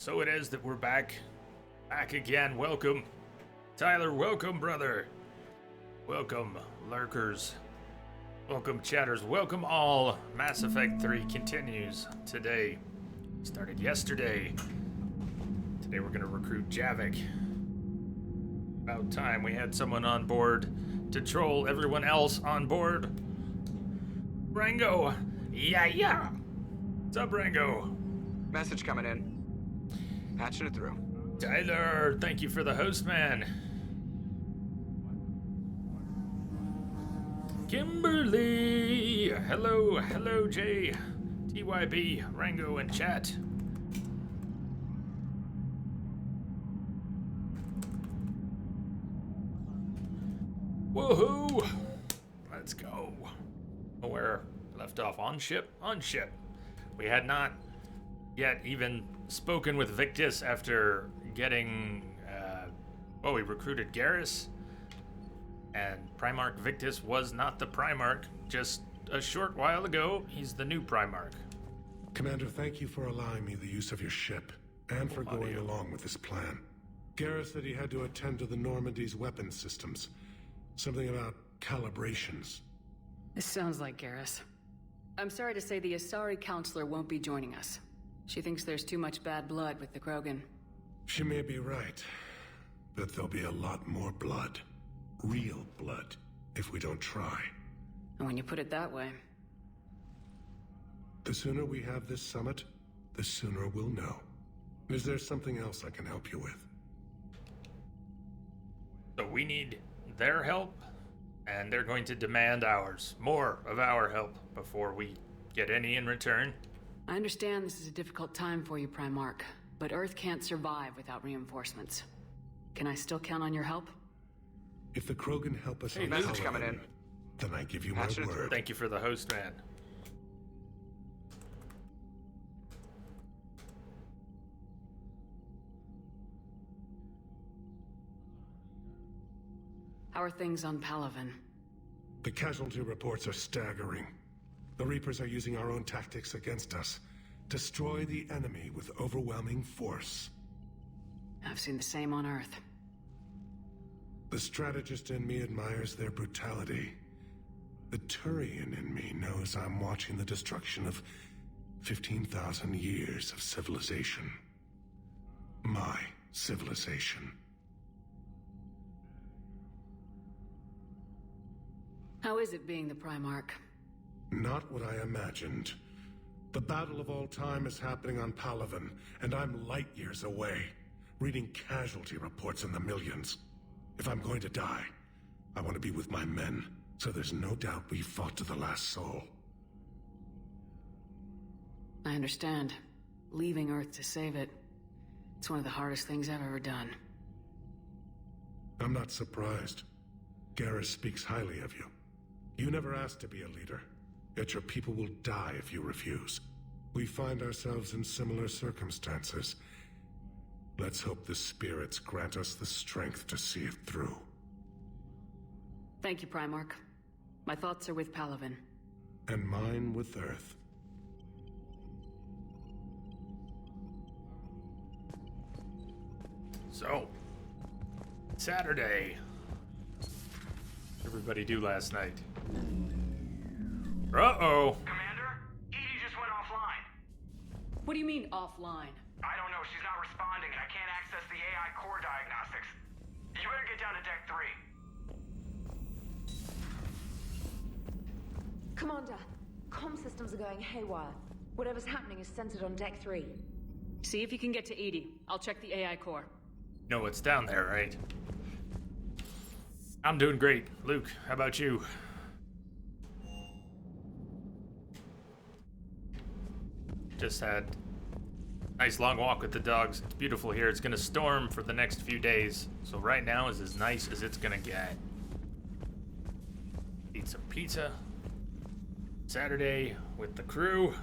So it is that we're back again. Welcome, Tyler. Welcome, brother. Welcome, lurkers. Welcome, chatters. Welcome all. Mass Effect 3 continues today. Started yesterday. Today we're gonna recruit Javik. About time we had someone on board to troll everyone else on board. Rango. Yeah. What's up, Rango? Message coming in. Patching it through. Tyler, thank you for the host, man. Kimberly, hello, Jay, TYB, Rango, and chat. Woohoo! Let's go. Where left off on ship. We had not yet even spoken with Victus after getting, we recruited Garrus, and Primarch Victus was not the Primarch just a short while ago. He's the new Primarch. Commander, thank you for allowing me the use of your ship, and for going along with this plan. Garrus said he had to attend to the Normandy's weapons systems. Something about calibrations. This sounds like Garrus. I'm sorry to say the Asari Counselor won't be joining us. She thinks there's too much bad blood with the Krogan. She may be right, but there'll be a lot more blood. Real blood, if we don't try. And when you put it that way... The sooner we have this summit, the sooner we'll know. Is there something else I can help you with? So we need their help, and they're going to demand ours. More of our help before we get any in return. I understand this is a difficult time for you, Primarch, but Earth can't survive without reinforcements. Can I still count on your help? If the Krogan help us Hey, on message Paragon, coming in. then I give you my Patching it through. word. Thank you for the host, man. How are things on Palaven? The casualty reports are staggering. The Reapers are using our own tactics against us. Destroy the enemy with overwhelming force. I've seen the same on Earth. The strategist in me admires their brutality. The Turian in me knows I'm watching the destruction of 15,000 years of civilization. My civilization. How is it being the Primarch? Not what I imagined. The battle of all time is happening on Palaven, and I'm light years away, reading casualty reports in the millions. If I'm going to die, I want to be with my men, so there's no doubt we fought to the last soul. I understand. Leaving Earth to save it. It's one of the hardest things I've ever done. I'm not surprised. Garrus speaks highly of you. You never asked to be a leader, yet your people will die if you refuse. We find ourselves in similar circumstances. Let's hope the spirits grant us the strength to see it through. Thank you, Primarch. My thoughts are with Palaven. And mine with Earth. So, Saturday. Everybody do last night. Uh-oh. Commander, Edie just went offline. What do you mean, offline? I don't know, she's not responding and I can't access the AI core diagnostics. You better get down to deck 3. Commander, comm systems are going haywire. Whatever's happening is centered on deck 3. See if you can get to Edie. I'll check the AI core. Know what's down there, right? I'm doing great. Luke, how about you? Just had a nice long walk with the dogs. It's beautiful here. It's gonna storm for the next few days. So right now is as nice as it's gonna get. Eat some pizza. Saturday with the crew.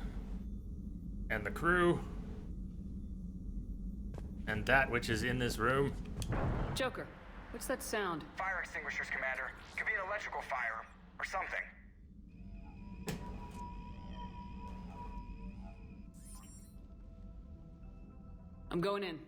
And the crew. And that which is in this room. Joker, what's that sound? Fire extinguishers, Commander. Could be an electrical fire, or something. I'm going in.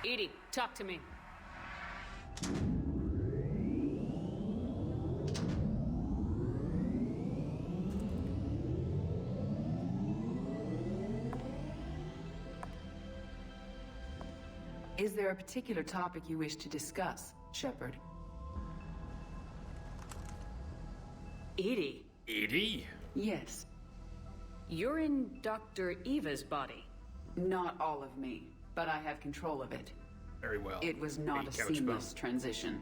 Edie, talk to me. Is there a particular topic you wish to discuss, Shepard? Edie, Edie? Yes. you're in Dr. Eva's body. Not all of me, but I have control of it. Very well. It was not Hey, a couch seamless bone. transition.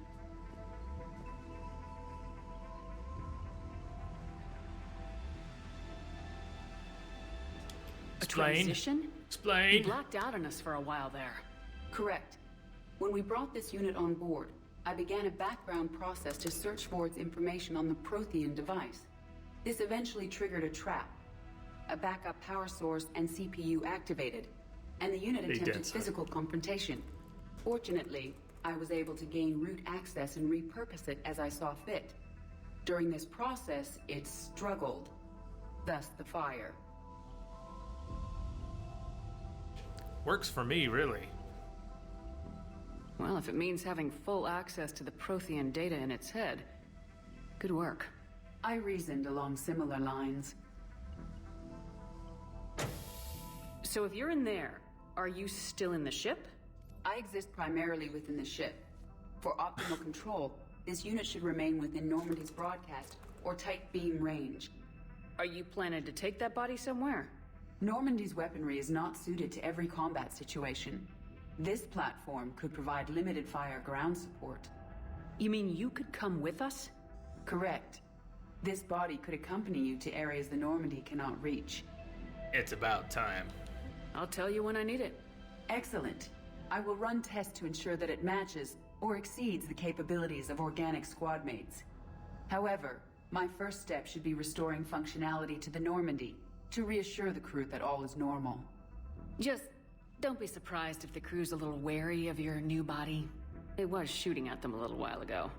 A Explain. transition? You Explain. blacked out on us for a while there. Correct. When we brought this unit on board, I began a background process to search for its information on the Prothean device. This eventually triggered a trap. A backup power source and CPU activated, and the unit They attempted did, sir. physical confrontation. Fortunately, I was able to gain root access and repurpose it as I saw fit. During this process, it struggled. Thus the fire. Works for me, really. Well, if it means having full access to the Prothean data in its head, good work. I reasoned along similar lines. So if you're in there, are you still in the ship? I exist primarily within the ship. For optimal control, this unit should remain within Normandy's broadcast or tight beam range. Are you planning to take that body somewhere? Normandy's weaponry is not suited to every combat situation. This platform could provide limited fire ground support. You mean you could come with us? Correct. This body could accompany you to areas the Normandy cannot reach. It's about time. I'll tell you when I need it. Excellent. I will run tests to ensure that it matches or exceeds the capabilities of organic squad mates. However, my first step should be restoring functionality to the Normandy to reassure the crew that all is normal. Just don't be surprised if the crew's a little wary of your new body. It was shooting at them a little while ago.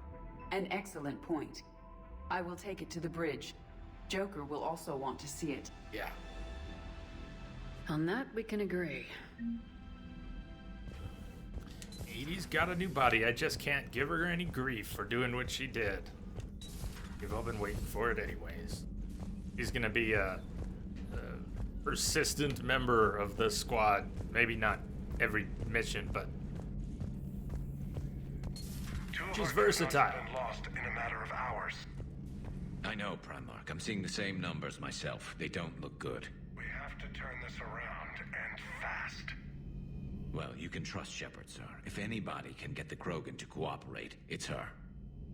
An excellent point. I will take it to the bridge. Joker will also want to see it. Yeah. On that, we can agree. Edie's got a new body. I just can't give her any grief for doing what she did. We've all been waiting for it anyways. She's gonna be a persistent member of the squad. Maybe not every mission, but she's versatile. Been lost in a matter of hours. I know, Primarch. I'm seeing the same numbers myself. They don't look good. We have to turn this around, and fast. Well, you can trust Shepard, sir. If anybody can get the Krogan to cooperate, it's her.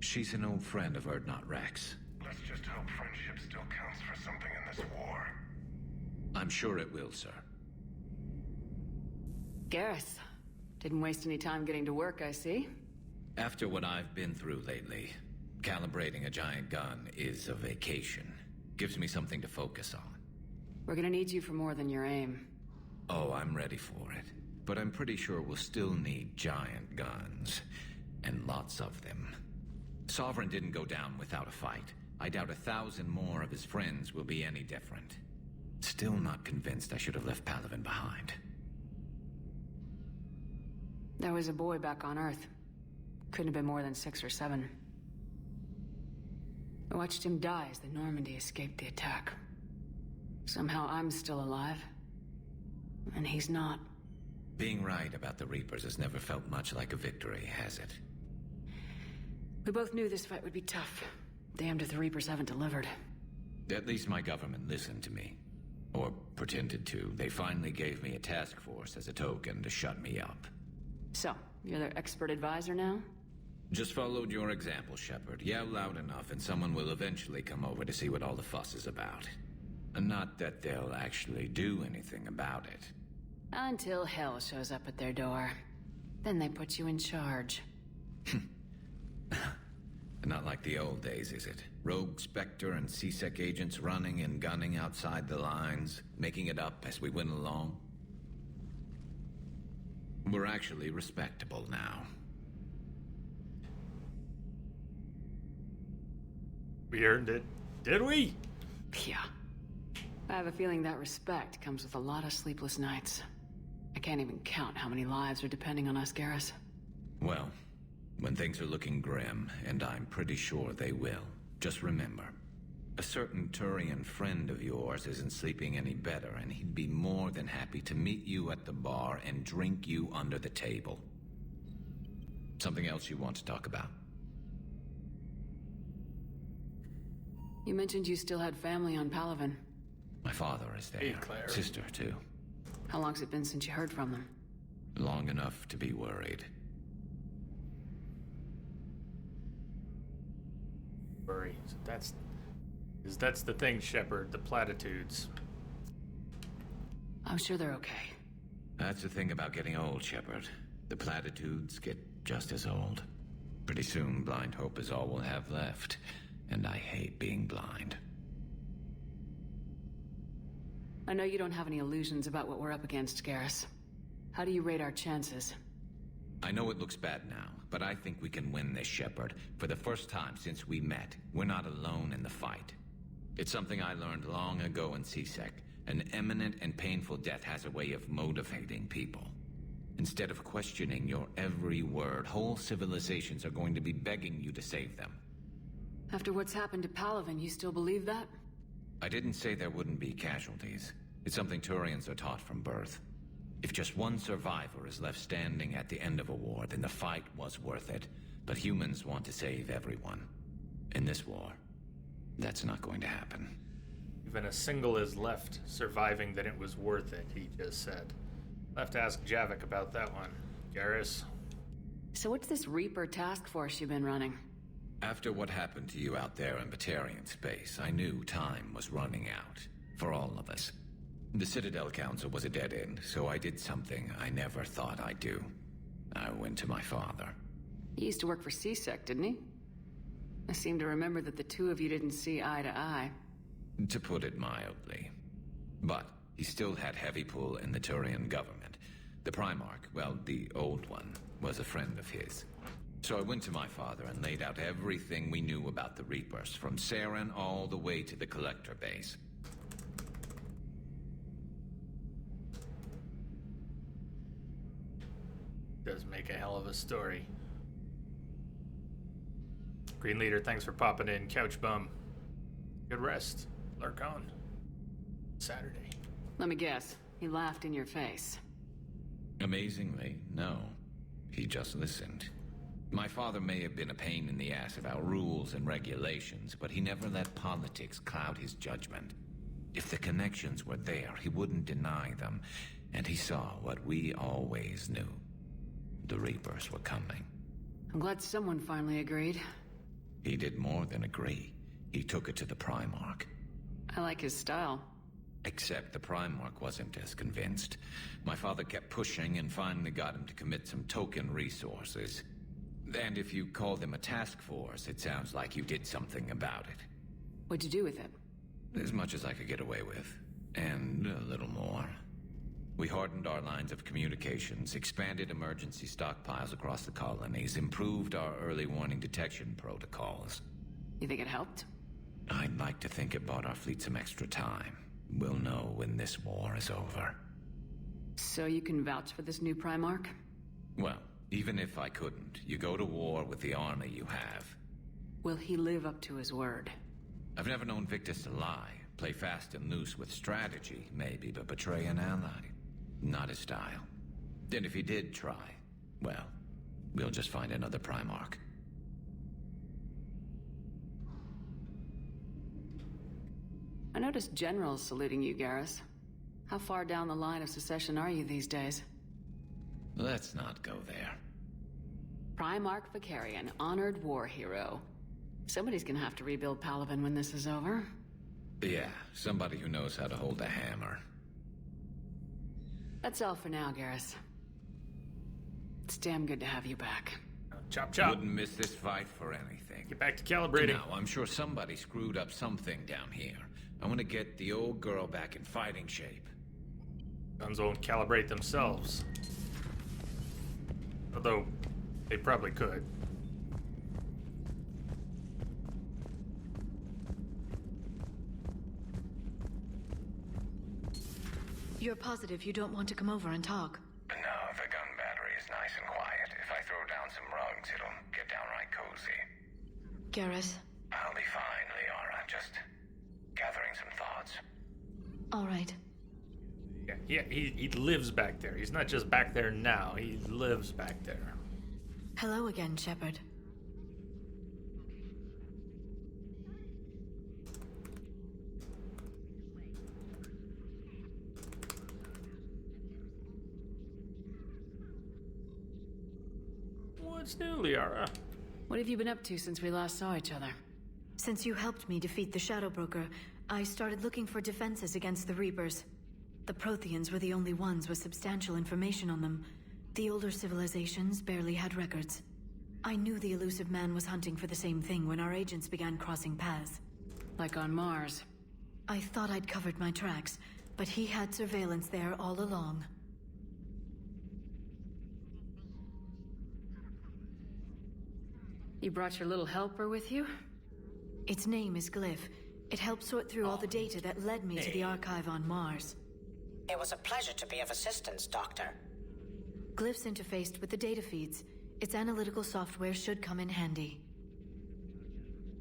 She's an old friend of Urdnot Rex. Let's just hope friendship still counts for something in this war. I'm sure it will, sir. Garrus, didn't waste any time getting to work, I see. After what I've been through lately, calibrating a giant gun is a vacation. Gives me something to focus on. We're gonna need you for more than your aim. Oh, I'm ready for it. But I'm pretty sure we'll still need giant guns. And lots of them. Sovereign didn't go down without a fight. I doubt 1,000 more of his friends will be any different. Still not convinced I should have left Palaven behind. There was a boy back on Earth. Couldn't have been more than 6 or 7. I watched him die as the Normandy escaped the attack. Somehow I'm still alive. And he's not. Being right about the Reapers has never felt much like a victory, has it? We both knew this fight would be tough. Damned if the Reapers haven't delivered. At least my government listened to me. Or pretended to. They finally gave me a task force as a token to shut me up. So, you're their expert advisor now? Just followed your example, Shepard. Yell loud enough and someone will eventually come over to see what all the fuss is about. And not that they'll actually do anything about it. Until hell shows up at their door. Then they put you in charge. Not like the old days, is it? Rogue Spectre and C-Sec agents running and gunning outside the lines, making it up as we went along. We're actually respectable now. We earned it. Did we? Yeah. I have a feeling that respect comes with a lot of sleepless nights. I can't even count how many lives are depending on us, Garrus. Well, when things are looking grim, and I'm pretty sure they will, just remember, a certain Turian friend of yours isn't sleeping any better, and he'd be more than happy to meet you at the bar and drink you under the table. Something else you want to talk about? You mentioned you still had family on Palaven. My father is there. Hey, Claire. Sister, too. How long's it been since you heard from them? Long enough to be worried. Worry. So that's the thing, Shepard. The platitudes. I'm sure they're okay. That's the thing about getting old, Shepard. The platitudes get just as old. Pretty soon, blind hope is all we'll have left. And I hate being blind. I know you don't have any illusions about what we're up against, Garrus. How do you rate our chances? I know it looks bad now, but I think we can win this, Shepard. For the first time since we met, we're not alone in the fight. It's something I learned long ago in CSEC. An imminent and painful death has a way of motivating people. Instead of questioning your every word, whole civilizations are going to be begging you to save them. After what's happened to Palaven, you still believe that? I didn't say there wouldn't be casualties. It's something Turians are taught from birth. If just one survivor is left standing at the end of a war, then the fight was worth it. But humans want to save everyone. In this war, that's not going to happen. Even a single is left surviving, then it was worth it, he just said. I'll have to ask Javik about that one. Garrus? So what's this Reaper task force you've been running? After what happened to you out there in Batarian space, I knew time was running out. For all of us. The Citadel Council was a dead end, so I did something I never thought I'd do. I went to my father. He used to work for CSEC, didn't he? I seem to remember that the two of you didn't see eye to eye. To put it mildly. But he still had heavy pull in the Turian government. The Primarch, well, the old one, was a friend of his. So I went to my father and laid out everything we knew about the Reapers, from Saren all the way to the Collector base. Does make a hell of a story. Green Leader, thanks for popping in. Couch Bum. Good rest. Lurk on. Saturday. Let me guess. He laughed in your face. Amazingly, no. He just listened. My father may have been a pain in the ass about rules and regulations, but he never let politics cloud his judgment. If the connections were there, he wouldn't deny them, and he saw what we always knew. The Reapers were coming. I'm glad someone finally agreed. He did more than agree. He took it to the Primarch. I like his style. Except the Primarch wasn't as convinced. My father kept pushing and finally got him to commit some token resources. And if you call them a task force, it sounds like you did something about it. What'd you do with it? As much as I could get away with. And a little more. We hardened our lines of communications, expanded emergency stockpiles across the colonies, improved our early warning detection protocols. You think it helped? I'd like to think it bought our fleet some extra time. We'll know when this war is over. So you can vouch for this new Primarch? Well, even if I couldn't, you go to war with the army you have. Will he live up to his word? I've never known Victus to lie. Play fast and loose with strategy, maybe, but betray an ally. Not his style. And if he did try, well, we'll just find another Primarch. I noticed generals saluting you, Garrus. How far down the line of secession are you these days? Let's not go there. Primarch Vicarian, honored war hero. Somebody's gonna have to rebuild Palaven when this is over. Yeah, somebody who knows how to hold a hammer. That's all for now, Garrus. It's damn good to have you back. Chop chop. Wouldn't miss this fight for anything. Get back to calibrating. Now, I'm sure somebody screwed up something down here. I want to get the old girl back in fighting shape. Guns won't calibrate themselves. Although, they probably could. You're positive you don't want to come over and talk? No, the gun battery is nice and quiet. If I throw down some rugs, it'll get downright cozy. Garrus? I'll be fine, Liara. Just gathering some thoughts. All right. Yeah, he lives back there. He's not just back there now. He lives back there. Hello again, Shepard. What's new, Liara? What have you been up to since we last saw each other? Since you helped me defeat the Shadow Broker, I started looking for defenses against the Reapers. The Protheans were the only ones with substantial information on them. The older civilizations barely had records. I knew the elusive man was hunting for the same thing when our agents began crossing paths. Like on Mars. I thought I'd covered my tracks, but he had surveillance there all along. You brought your little helper with you? Its name is Glyph. It helped sort through all the data that led me to the archive on Mars. It was a pleasure to be of assistance, Doctor. Glyph's interfaced with the data feeds. Its analytical software should come in handy.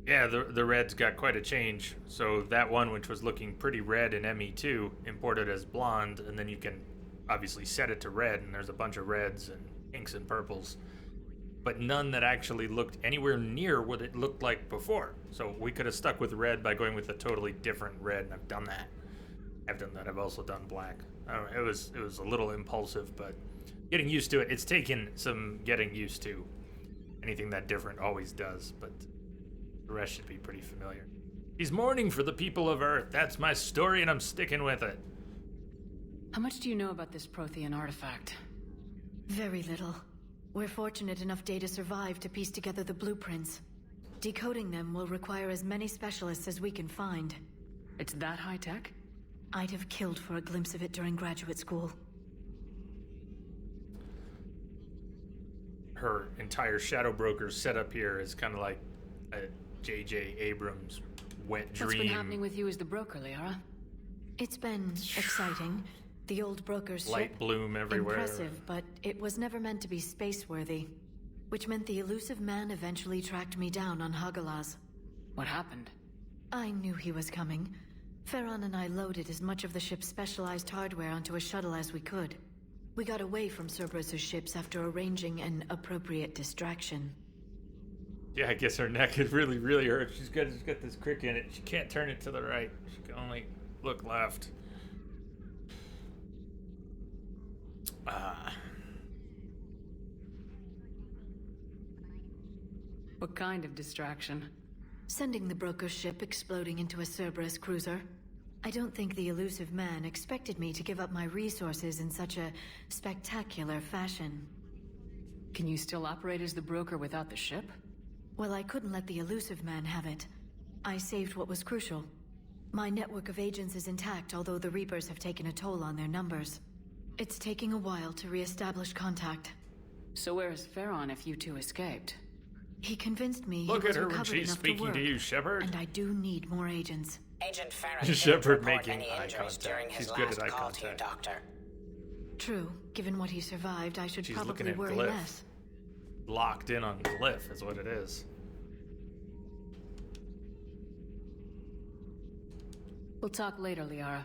Yeah, the red's got quite a change. So that one, which was looking pretty red in ME2, imported as blonde, and then you can obviously set it to red, and there's a bunch of reds and pinks and purples, but none that actually looked anywhere near what it looked like before. So we could have stuck with red by going with a totally different red, and I've done that. I've also done black. I don't know, it was a little impulsive, but getting used to it. It's taken some getting used to. Anything that different always does, but the rest should be pretty familiar. He's mourning for the people of Earth. That's my story, and I'm sticking with it. How much do you know about this Prothean artifact? Very little. We're fortunate enough Data survived to piece together the blueprints. Decoding them will require as many specialists as we can find. It's that high tech? I'd have killed for a glimpse of it during graduate school. Her entire Shadow Broker setup here is kind of like a J.J. Abrams wet dream. What's been happening with you as the broker, Liara? It's been exciting. The old broker's light ship, bloom everywhere. impressive, but it was never meant to be space-worthy. Which meant the elusive man eventually tracked me down on Hagalaz. What happened? I knew he was coming. Farron and I loaded as much of the ship's specialized hardware onto a shuttle as we could. We got away from Cerberus' ships after arranging an appropriate distraction. Yeah, I guess her neck is really, really hurt. She's got this crick in it. She can't turn it to the right. She can only look left. What kind of distraction? Sending the broker's ship exploding into a Cerberus cruiser. I don't think the elusive man expected me to give up my resources in such a spectacular fashion. Can you still operate as the broker without the ship? Well, I couldn't let the elusive man have it. I saved what was crucial. My network of agents is intact, although the Reapers have taken a toll on their numbers. It's taking a while to re-establish contact. So where is Farron if you two escaped? He convinced me Look he was at her when recovered she's enough speaking to work, to you, Shepard. and I do need more agents. Agent Farron didn't Shepard report making any eye injuries contact. during his She's good last at eye call to you, contact. Doctor. True. Given what he survived, I should She's looking probably at worry Glyph. less. Locked in on Glyph is what it is. We'll talk later, Liara.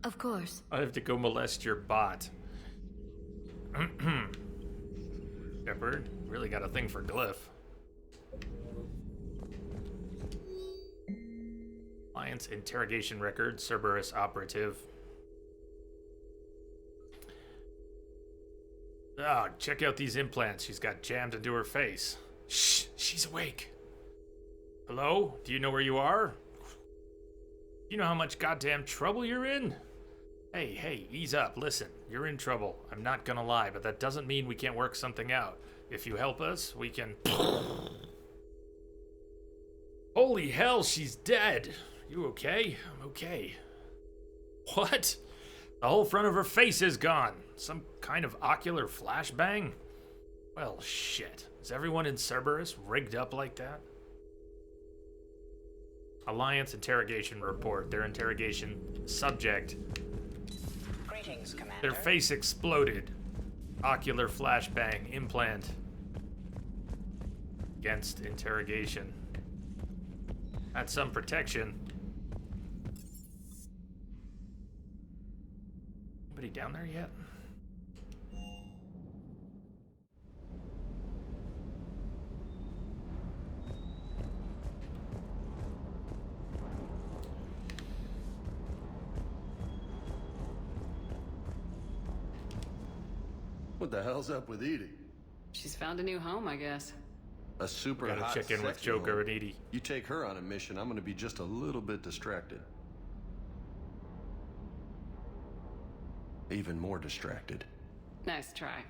Of course. I have to go molest your bot. Shepard, really got a thing for Glyph. Alliance interrogation record, Cerberus operative. Ah, check out these implants she's got jammed into her face. Shh, she's awake. Hello? Do you know where you are? You know how much goddamn trouble you're in? Hey, ease up. Listen, you're in trouble. I'm not gonna lie, but that doesn't mean we can't work something out. If you help us, we can... Holy hell, she's dead. You okay? I'm okay. What? The whole front of her face is gone. Some kind of ocular flashbang? Well, shit. Is everyone in Cerberus rigged up like that? Alliance interrogation report. Their interrogation subject. workings, Commander. Their face exploded. Ocular flashbang implant. Against interrogation. That's some protection. Anybody down there yet? What the hell's up with Edie? She's found a new home, I guess. A super Gotta hot check in with sexy Joker home. and Edie. You take her on a mission, I'm gonna be just a little bit distracted. Even more distracted. Nice try.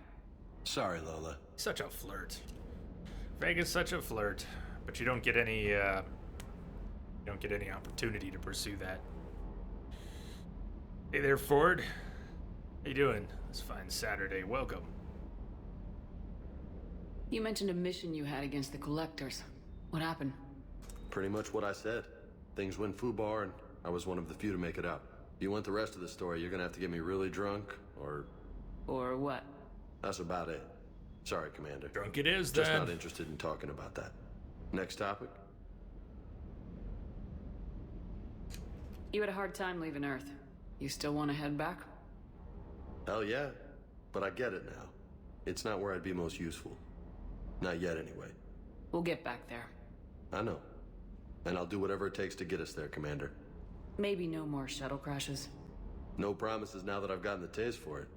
Sorry, Lola. Such a flirt. Vega's such a flirt, but you don't get any opportunity to pursue that. Hey there, Ford. How you doing? This fine Saturday. Welcome. You mentioned a mission you had against the Collectors. What happened? Pretty much what I said. Things went foobar, and I was one of the few to make it out. If you want the rest of the story, you're gonna have to get me really drunk, or... Or what? That's about it. Sorry, Commander. Drunk it is, Just then. not interested in talking about that. Next topic? You had a hard time leaving Earth. You still want to head back? Hell yeah. But I get it now. It's not where I'd be most useful. Not yet, anyway. We'll get back there. I know. And I'll do whatever it takes to get us there, Commander. Maybe no more shuttle crashes. No promises now that I've gotten the taste for it.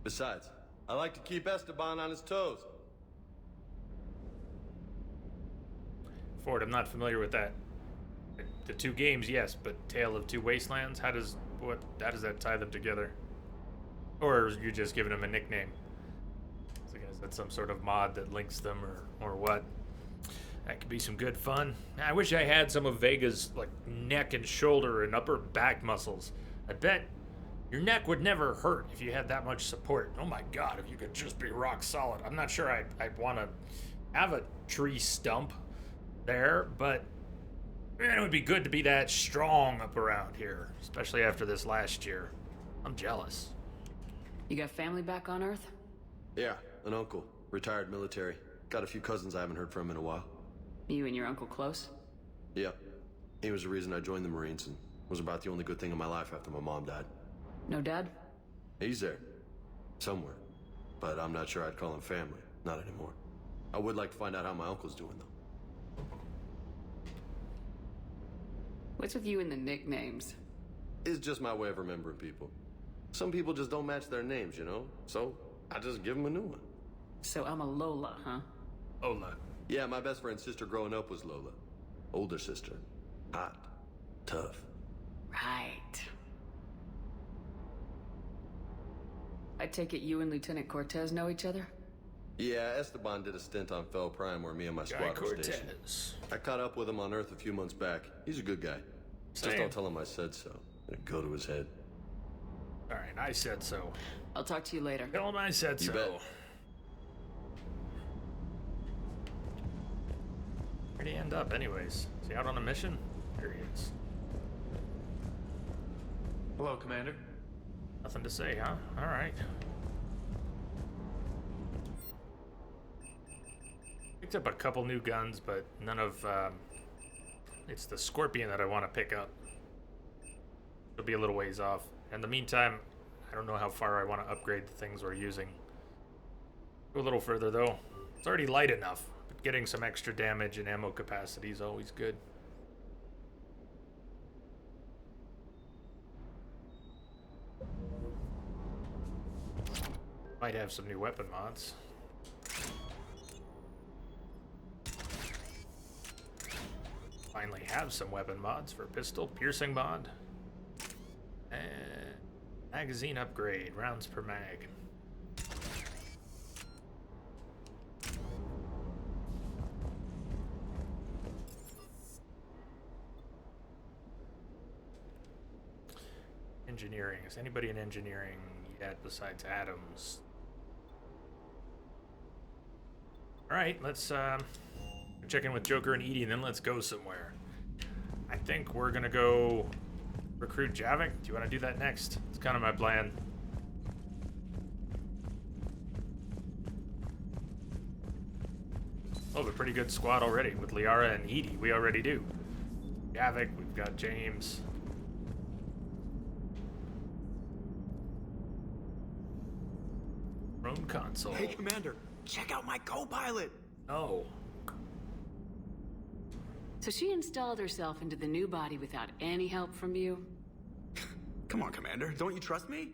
Besides, I like to keep Esteban on his toes. Ford, I'm not familiar with that. The two games, yes, but Tale of Two Wastelands, how does that tie them together? Or are you just giving them a nickname? So is that some sort of mod that links them, or what? That could be some good fun. I wish I had some of Vega's like neck and shoulder and upper back muscles. I bet your neck would never hurt if you had that much support. Oh my god, if you could just be rock solid. I'm not sure I'd want to have a tree stump there, but man, it would be good to be that strong up around here, especially after this last year. I'm jealous. You got family back on Earth? Yeah, an uncle. Retired military. Got a few cousins I haven't heard from in a while. You and your uncle close? Yeah. He was the reason I joined the Marines and was about the only good thing in my life after my mom died. No dad? He's there. Somewhere. But I'm not sure I'd call him family. Not anymore. I would like to find out how my uncle's doing, though. What's with you and the nicknames? It's just my way of remembering people. Some people just don't match their names, you know? So, I just give them a new one. So I'm a Lola, huh? Ola. Yeah, my best friend's sister growing up was Lola. Older sister. Hot. Tough. Right. I take it you and Lieutenant Cortez know each other? Yeah, Esteban did a stint on Fel Prime where me and my squad were stationed. I caught up with him on Earth a few months back. He's a good guy. Same. Just don't tell him I said so. It'd go to his head. Alright, I said so. I'll talk to you later. Tell him I said You so. bet. Where'd he end up anyways? Is he out on a mission? There he is. Hello, Commander. Nothing to say, huh? Alright. Picked up a couple new guns, but none of, it's the Scorpion that I want to pick up. It'll be a little ways off. In the meantime, I don't know how far I want to upgrade the things we're using. Go a little further, though. It's already light enough, but getting some extra damage and ammo capacity is always good. Might have some new weapon mods. Finally have some weapon mods for pistol, piercing mod, and magazine upgrade, rounds per mag. Engineering. Is anybody in engineering yet besides Adams? Alright, let's check in with Joker and Edie and then let's go somewhere. I think we're gonna go recruit Javik. Do you want to do that next? It's kind of my plan. Oh, a pretty good squad already with Liara and Edie. We already do. Gavik, we've got James. Drone console. Hey, Commander, check out my co-pilot. Oh. So she installed herself into the new body without any help from you? Come on, Commander, don't you trust me?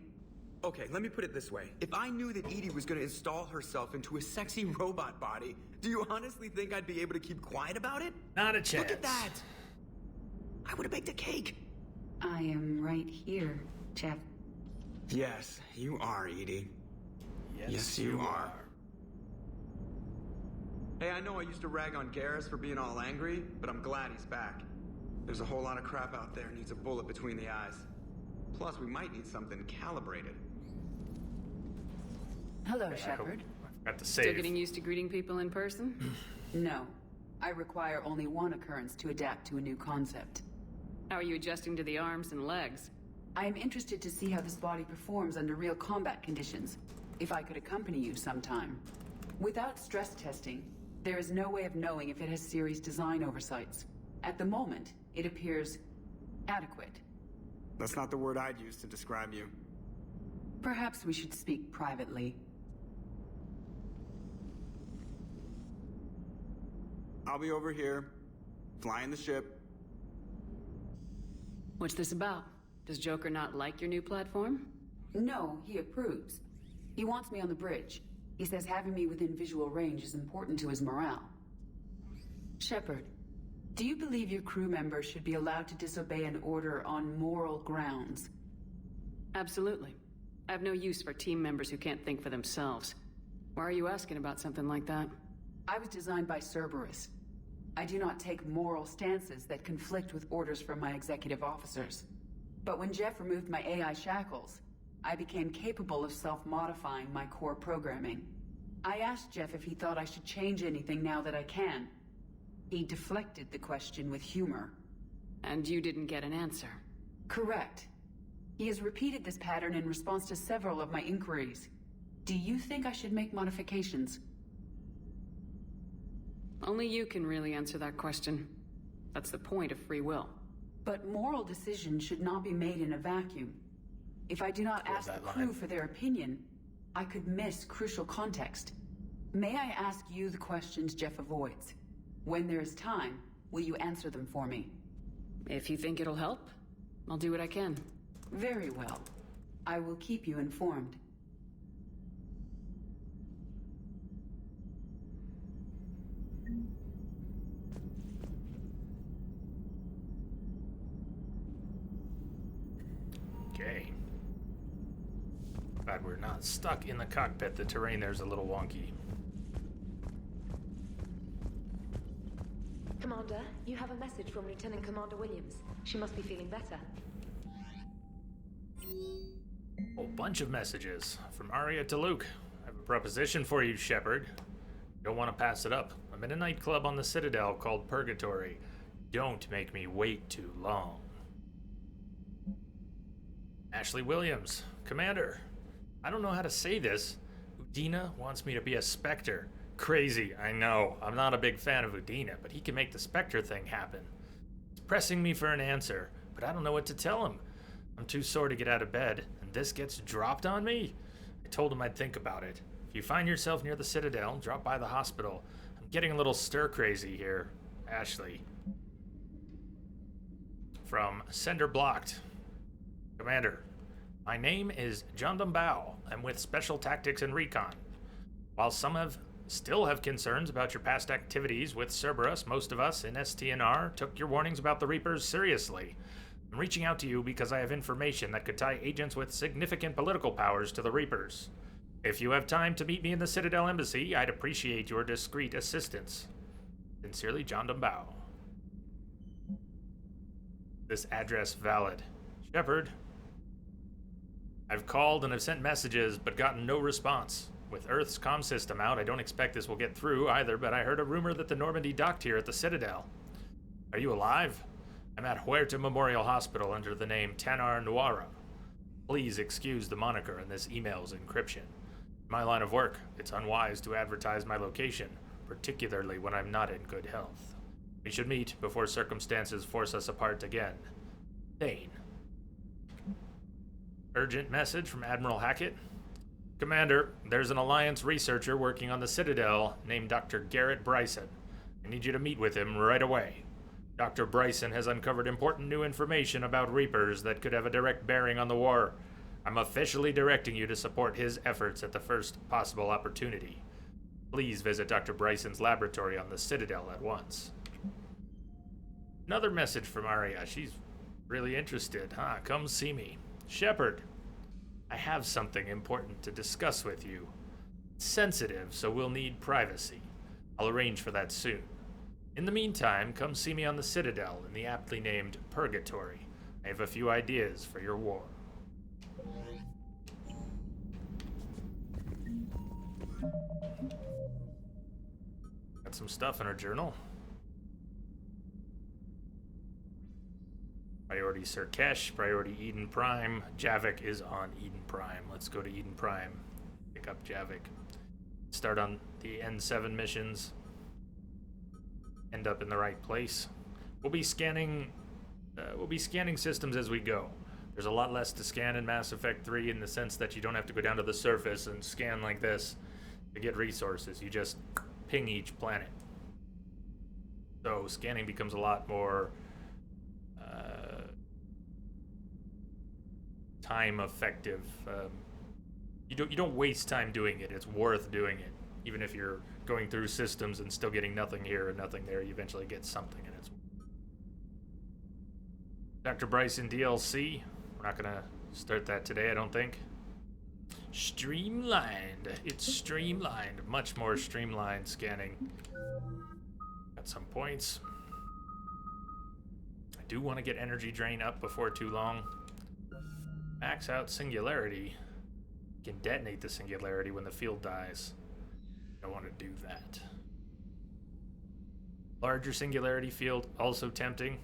Okay, let me put it this way. If I knew that Edie was gonna install herself into a sexy robot body, do you honestly think I'd be able to keep quiet about it? Not a chance. Look at that! I would have baked a cake. I am right here, Jeff. Yes, you are, Edie. Yes, you are. Hey, I know I used to rag on Garrus for being all angry, but I'm glad he's back. There's a whole lot of crap out there needs a bullet between the eyes. Plus, we might need something calibrated. Hello, I Shepard. forgot to save. Still getting used to greeting people in person? No. I require only one occurrence to adapt to a new concept. How are you adjusting to the arms and legs? I am interested to see how this body performs under real combat conditions. If I could accompany you sometime. Without stress testing, there is no way of knowing if it has serious design oversights. At the moment, it appears adequate. That's not the word I'd use to describe you. Perhaps we should speak privately. I'll be over here, flying the ship. What's this about? Does Joker not like your new platform? No, he approves. He wants me on the bridge. He says having me within visual range is important to his morale. Shepard, do you believe your crew members should be allowed to disobey an order on moral grounds? Absolutely. I have no use for team members who can't think for themselves. Why are you asking about something like that? I was designed by Cerberus. I do not take moral stances that conflict with orders from my executive officers. But when Jeff removed my AI shackles, I became capable of self-modifying my core programming. I asked Jeff if he thought I should change anything now that I can. He deflected the question with humor. And you didn't get an answer? Correct. He has repeated this pattern in response to several of my inquiries. Do you think I should make modifications? Only you can really answer that question. That's the point of free will. But moral decisions should not be made in a vacuum. If I do not ask the crew for their opinion, I could miss crucial context. May I ask you the questions Jeff avoids? When there is time, will you answer them for me? If you think it'll help, I'll do what I can. Very well. I will keep you informed. Okay. Glad we're not stuck in the cockpit. The terrain there's a little wonky. Commander, you have a message from Lieutenant Commander Williams. She must be feeling better. Whole bunch of messages from Arya to Luke. I have a proposition for you, Shepard. Don't want to pass it up. I'm in a nightclub on the Citadel called Purgatory. Don't make me wait too long. Ashley Williams, Commander. I don't know how to say this. Udina wants me to be a Spectre. Crazy, I know. I'm not a big fan of Udina, but he can make the Spectre thing happen. He's pressing me for an answer, but I don't know what to tell him. I'm too sore to get out of bed, and this gets dropped on me? I told him I'd think about it. If you find yourself near the Citadel, drop by the hospital. I'm getting a little stir-crazy here. Ashley. From Sender Blocked. Commander, my name is John Bao. I'm with Special Tactics and Recon. While some still have concerns about your past activities with Cerberus, most of us in STNR took your warnings about the Reapers seriously. I'm reaching out to you because I have information that could tie agents with significant political powers to the Reapers. If you have time to meet me in the Citadel Embassy, I'd appreciate your discreet assistance. Sincerely, John Bao. This address valid. Shepard. I've called and have sent messages, but gotten no response. With Earth's comm system out, I don't expect this will get through either, but I heard a rumor that the Normandy docked here at the Citadel. Are you alive? I'm at Huerta Memorial Hospital under the name Tanar Nuara. Please excuse the moniker in this email's encryption. My line of work, it's unwise to advertise my location. particularly when I'm not in good health. We should meet before circumstances force us apart again. Thane. Urgent message from Admiral Hackett. Commander, there's an Alliance researcher working on the Citadel named Dr. Garrett Bryson. I need you to meet with him right away. Dr. Bryson has uncovered important new information about Reapers that could have a direct bearing on the war. I'm officially directing you to support his efforts at the first possible opportunity. Please visit Dr. Bryson's laboratory on the Citadel at once. Another message from Arya. She's really interested, huh? Come see me. Shepard, I have something important to discuss with you. It's sensitive, so we'll need privacy. I'll arrange for that soon. In the meantime, come see me on the Citadel in the aptly named Purgatory. I have a few ideas for your war. Got some stuff in our journal. Priority Surkesh, priority Eden Prime. Javik is on Eden Prime. Let's go to Eden Prime. Pick up Javik. Start on the N7 missions. End up in the right place. We'll be scanning systems as we go. There's a lot less to scan in Mass Effect 3 in the sense that you don't have to go down to the surface and scan like this to get resources. You just ping each planet. So scanning becomes a lot more time effective. You don't waste time doing it. It's worth doing it. Even if you're going through systems and still getting nothing here and nothing there, you eventually get something, and it's Dr. Bryson DLC. We're not gonna start that today, I don't think. Streamlined. It's streamlined. Much more streamlined scanning. Got some points. I do want to get energy drain up before too long. Max out singularity. You can detonate the singularity when the field dies. I want to do that. Larger singularity field, also tempting.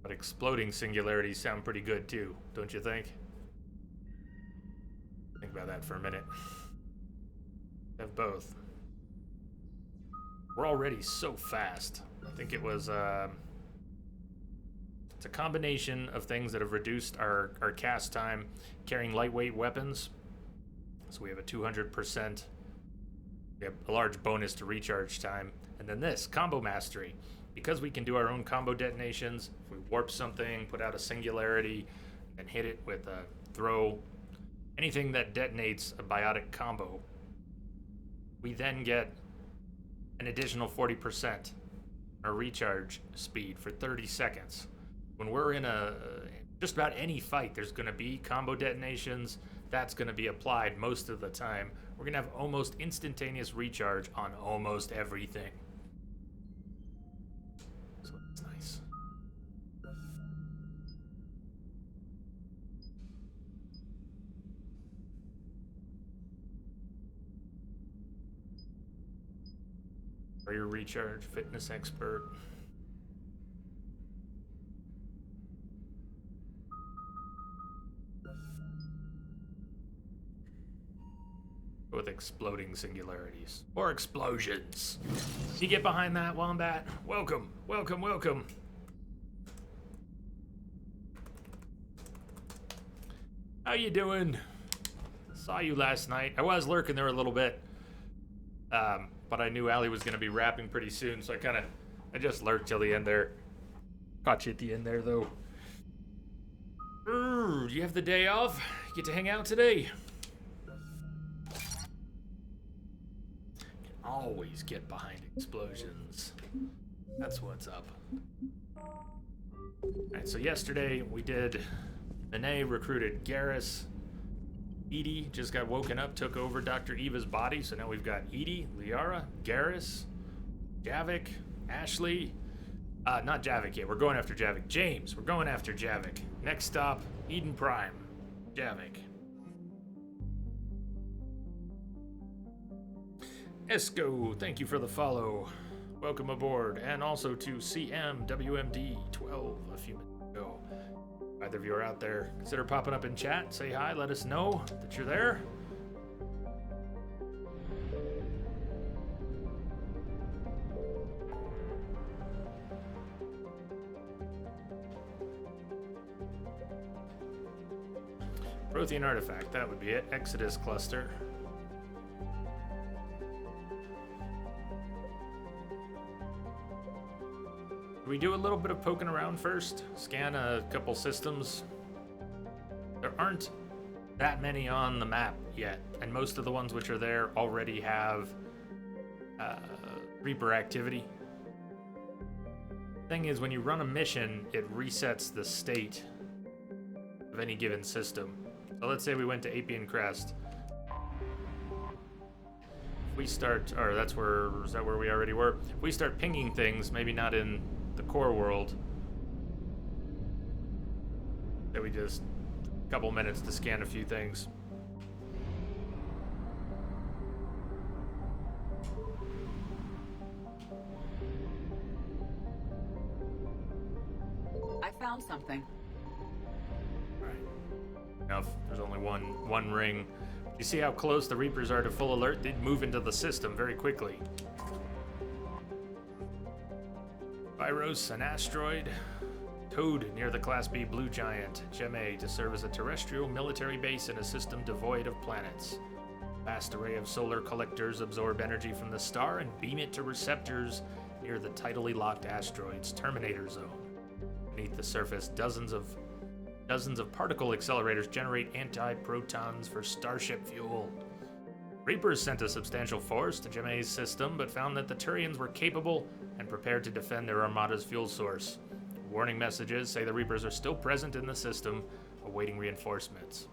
But exploding singularities sound pretty good too, don't you think? Think about that for a minute. Have both. We're already so fast. I think it was, it's a combination of things that have reduced our cast time carrying lightweight weapons. So we have a 200%, we have a large bonus to recharge time. And then this, combo mastery. Because we can do our own combo detonations, if we warp something, put out a singularity, and hit it with a throw, anything that detonates a biotic combo, we then get an additional 40% our recharge speed for 30 seconds. When we're in just about any fight, there's going to be combo detonations. That's going to be applied most of the time. We're going to have almost instantaneous recharge on almost everything. So that's nice. For your recharge, fitness expert. With exploding singularities. Or explosions. You get behind that, Wombat? Welcome, welcome, welcome. How you doing? Saw you last night. I was lurking there a little bit. But I knew Allie was going to be wrapping pretty soon, so I just lurked till the end there. Caught you at the end there, though. You have the day off? You get to hang out today? Can always get behind explosions. That's what's up. Alright, so yesterday we did... Nene recruited Garrus. Edie just got woken up, took over Dr. Eva's body, so now we've got Edie, Liara, Garrus, Javik, Ashley. Not Javik yet, we're going after Javik. James, we're going after Javik. Next stop, Eden Prime. Javik. Esco, thank you for the follow. Welcome aboard, and also to CMWMD12 a few minutes ago. Either of you are out there, consider popping up in chat. Say hi, let us know that you're there. Prothean artifact, that would be it. Exodus cluster. We do a little bit of poking around first, scan a couple systems. There aren't that many on the map yet, and most of the ones which are there already have Reaper activity. Thing is, when you run a mission, it resets the state of any given system. So let's say we went to Apian Crest. If we start, or that's where, is that where we already were? If we start pinging things, maybe not in the core world, that we just a couple minutes to scan a few things. I found something. Right. Enough. There's only one ring. You see how close the Reapers are to full alert? They'd move into the system very quickly. Pyros, an asteroid. Toad near the Class B Blue Giant. Gem A to serve as a terrestrial military base in a system devoid of planets. Vast array of solar collectors absorb energy from the star and beam it to receptors near the tidally locked asteroid's terminator zone. Beneath the surface, dozens of particle accelerators generate anti-protons for starship fuel. Reapers sent a substantial force to Gem A's system, but found that the Turians were capable and prepared to defend their armada's fuel source. Warning messages say the Reapers are still present in the system, awaiting reinforcements.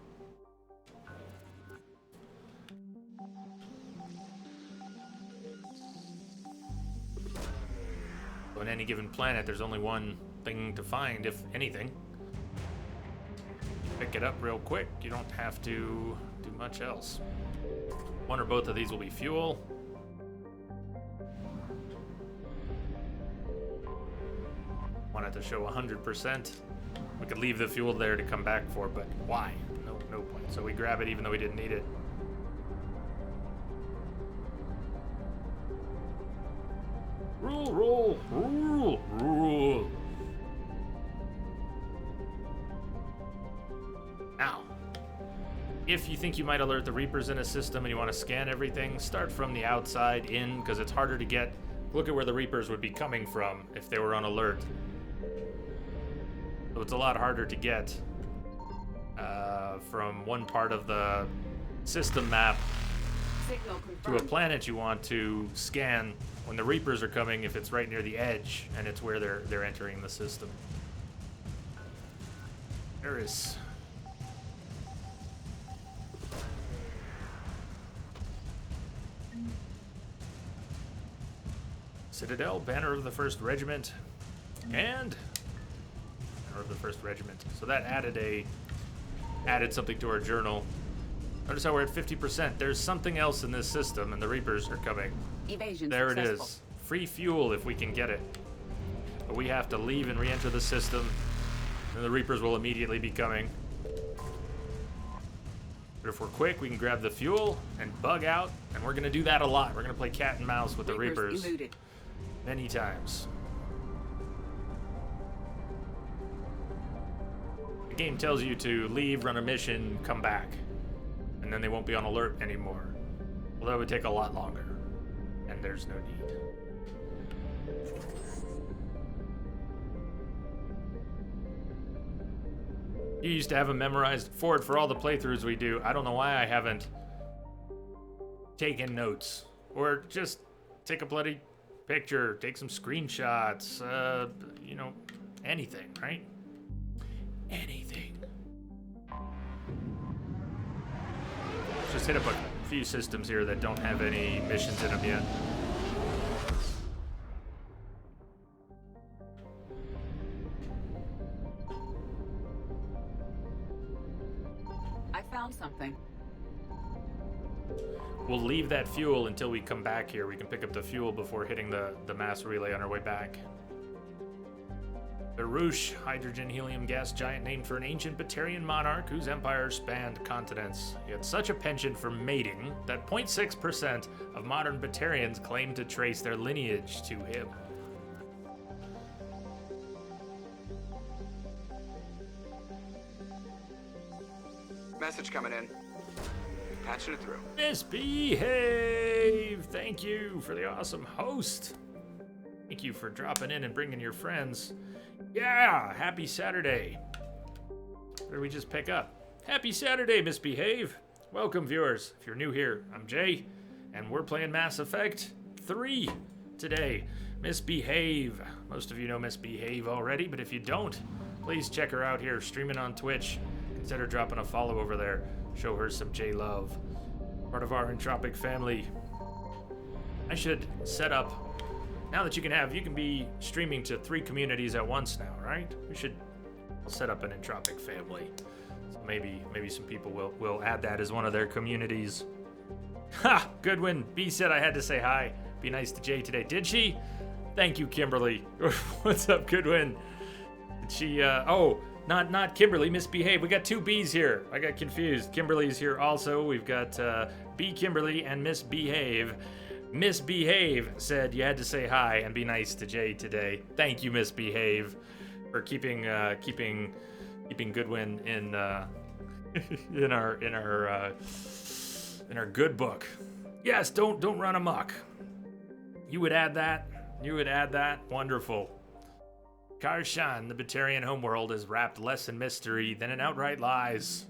So on any given planet, there's only one thing to find, if anything. Pick it up real quick. You don't have to do much else. One or both of these will be fuel. Want it to show 100%. We could leave the fuel there to come back for, but why? No point. So we grab it even though we didn't need it. Rule. Now, if you think you might alert the Reapers in a system and you want to scan everything, start from the outside in, because it's harder to get. Look at where the Reapers would be coming from if they were on alert. So it's a lot harder to get from one part of the system map to a planet you want to scan when the Reapers are coming, if it's right near the edge and it's where they're entering the system. There is Citadel, Banner of the 1st Regiment, and Banner of the 1st Regiment. So that added something to our journal. Notice how we're at 50%. There's something else in this system, and the Reapers are coming. Evasion there successful. It is. Free fuel if we can get it. But we have to leave and re-enter the system, and the Reapers will immediately be coming. But if we're quick, we can grab the fuel and bug out, and we're going to do that a lot. We're going to play cat and mouse with the Reapers eluded. Many times. The game tells you to leave, run a mission, come back, and then they won't be on alert anymore. Well, that would take a lot longer, and there's no need. You used to have them memorized for all the playthroughs we do. I don't know why I haven't taken notes, or just take a bloody picture, take some screenshots, anything, right? Anything. Just hit up a few systems here that don't have any missions in them yet. I found something. We'll leave that fuel until we come back here. We can pick up the fuel before hitting the mass relay on our way back. The Roosh, hydrogen helium gas giant named for an ancient Batarian monarch whose empire spanned continents. He had such a penchant for mating that 0.6% of modern Batarians claim to trace their lineage to him. Message coming in. Patching it through. Misbehave! Thank you for the awesome host. Thank you for dropping in and bringing your friends. Yeah, happy Saturday. What did we just pick up? Happy Saturday, Misbehave. Welcome, viewers. If you're new here, I'm Jay, and we're playing Mass Effect 3 today. Misbehave. Most of you know Misbehave already, but if you don't, please check her out here streaming on Twitch. Consider dropping a follow over there. Show her some J-love. Part of our Entropic family. I should set up, now that you can be streaming to 3 communities at once now, right? I'll set up an Entropic family. So maybe some people will add that as one of their communities. Ha! Goodwin. B said I had to say hi. Be nice to Jay today. Did she? Thank you, Kimberly. What's up, Goodwin? Did she, Not Kimberly, Misbehave. We got 2 B's here. I got confused. Kimberly's here also. We've got B Kimberly and Misbehave. Misbehave said you had to say hi and be nice to Jay today. Thank you, Misbehave, for keeping Goodwin in in our good book. Yes, don't run amok. You would add that. Wonderful. Karshan, the Batarian homeworld, is wrapped less in mystery than in outright lies.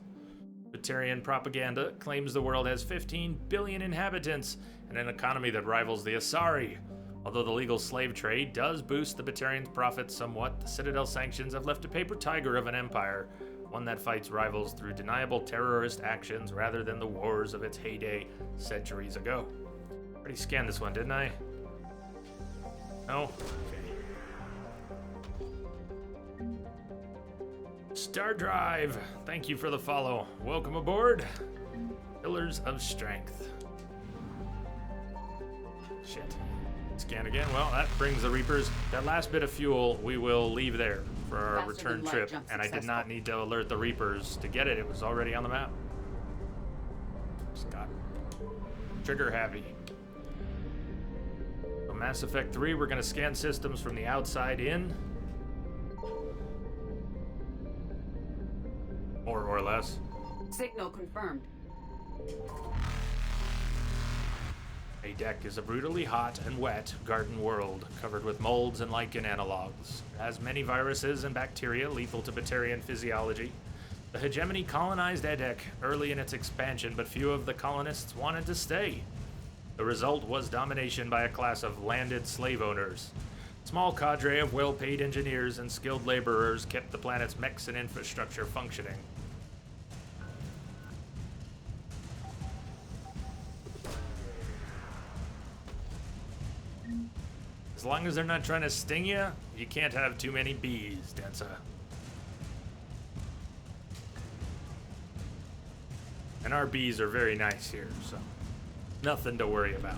Batarian propaganda claims the world has 15 billion inhabitants and an economy that rivals the Asari. Although the legal slave trade does boost the Batarians' profits somewhat, the Citadel sanctions have left a paper tiger of an empire, one that fights rivals through deniable terrorist actions rather than the wars of its heyday centuries ago. Already scanned this one, didn't I? No? Okay. Star Drive, thank you for the follow. Welcome aboard. Pillars of Strength. Shit. Scan again. Well, that brings the Reapers. That last bit of fuel we will leave there for our return trip. And I did not need to alert the Reapers to get it. It was already on the map. Just got trigger happy. So Mass Effect 3, we're going to scan systems from the outside in. More or less. Signal confirmed. Adept is a brutally hot and wet garden world covered with molds and lichen analogs. It has many viruses and bacteria lethal to Batarian physiology. The hegemony colonized Adept early in its expansion, but few of the colonists wanted to stay. The result was domination by a class of landed slave owners. Small cadre of well-paid engineers and skilled laborers kept the planet's mechs and infrastructure functioning. As long as they're not trying to sting you, you can't have too many bees, Densa. And our bees are very nice here, so nothing to worry about.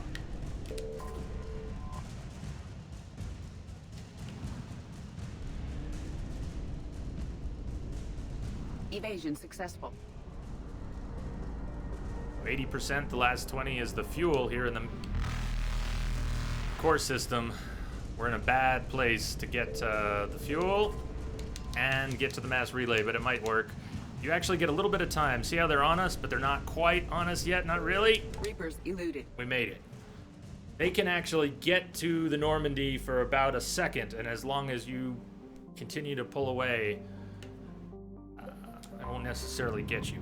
Evasion successful. 80%, the last 20 is the fuel here in the core system. We're in a bad place to get the fuel and get to the mass relay, but it might work. You actually get a little bit of time. See how they're on us, but they're not quite on us yet? Not really? Reapers eluded. We made it. They can actually get to the Normandy for about a second, and as long as you continue to pull away, I won't necessarily get you.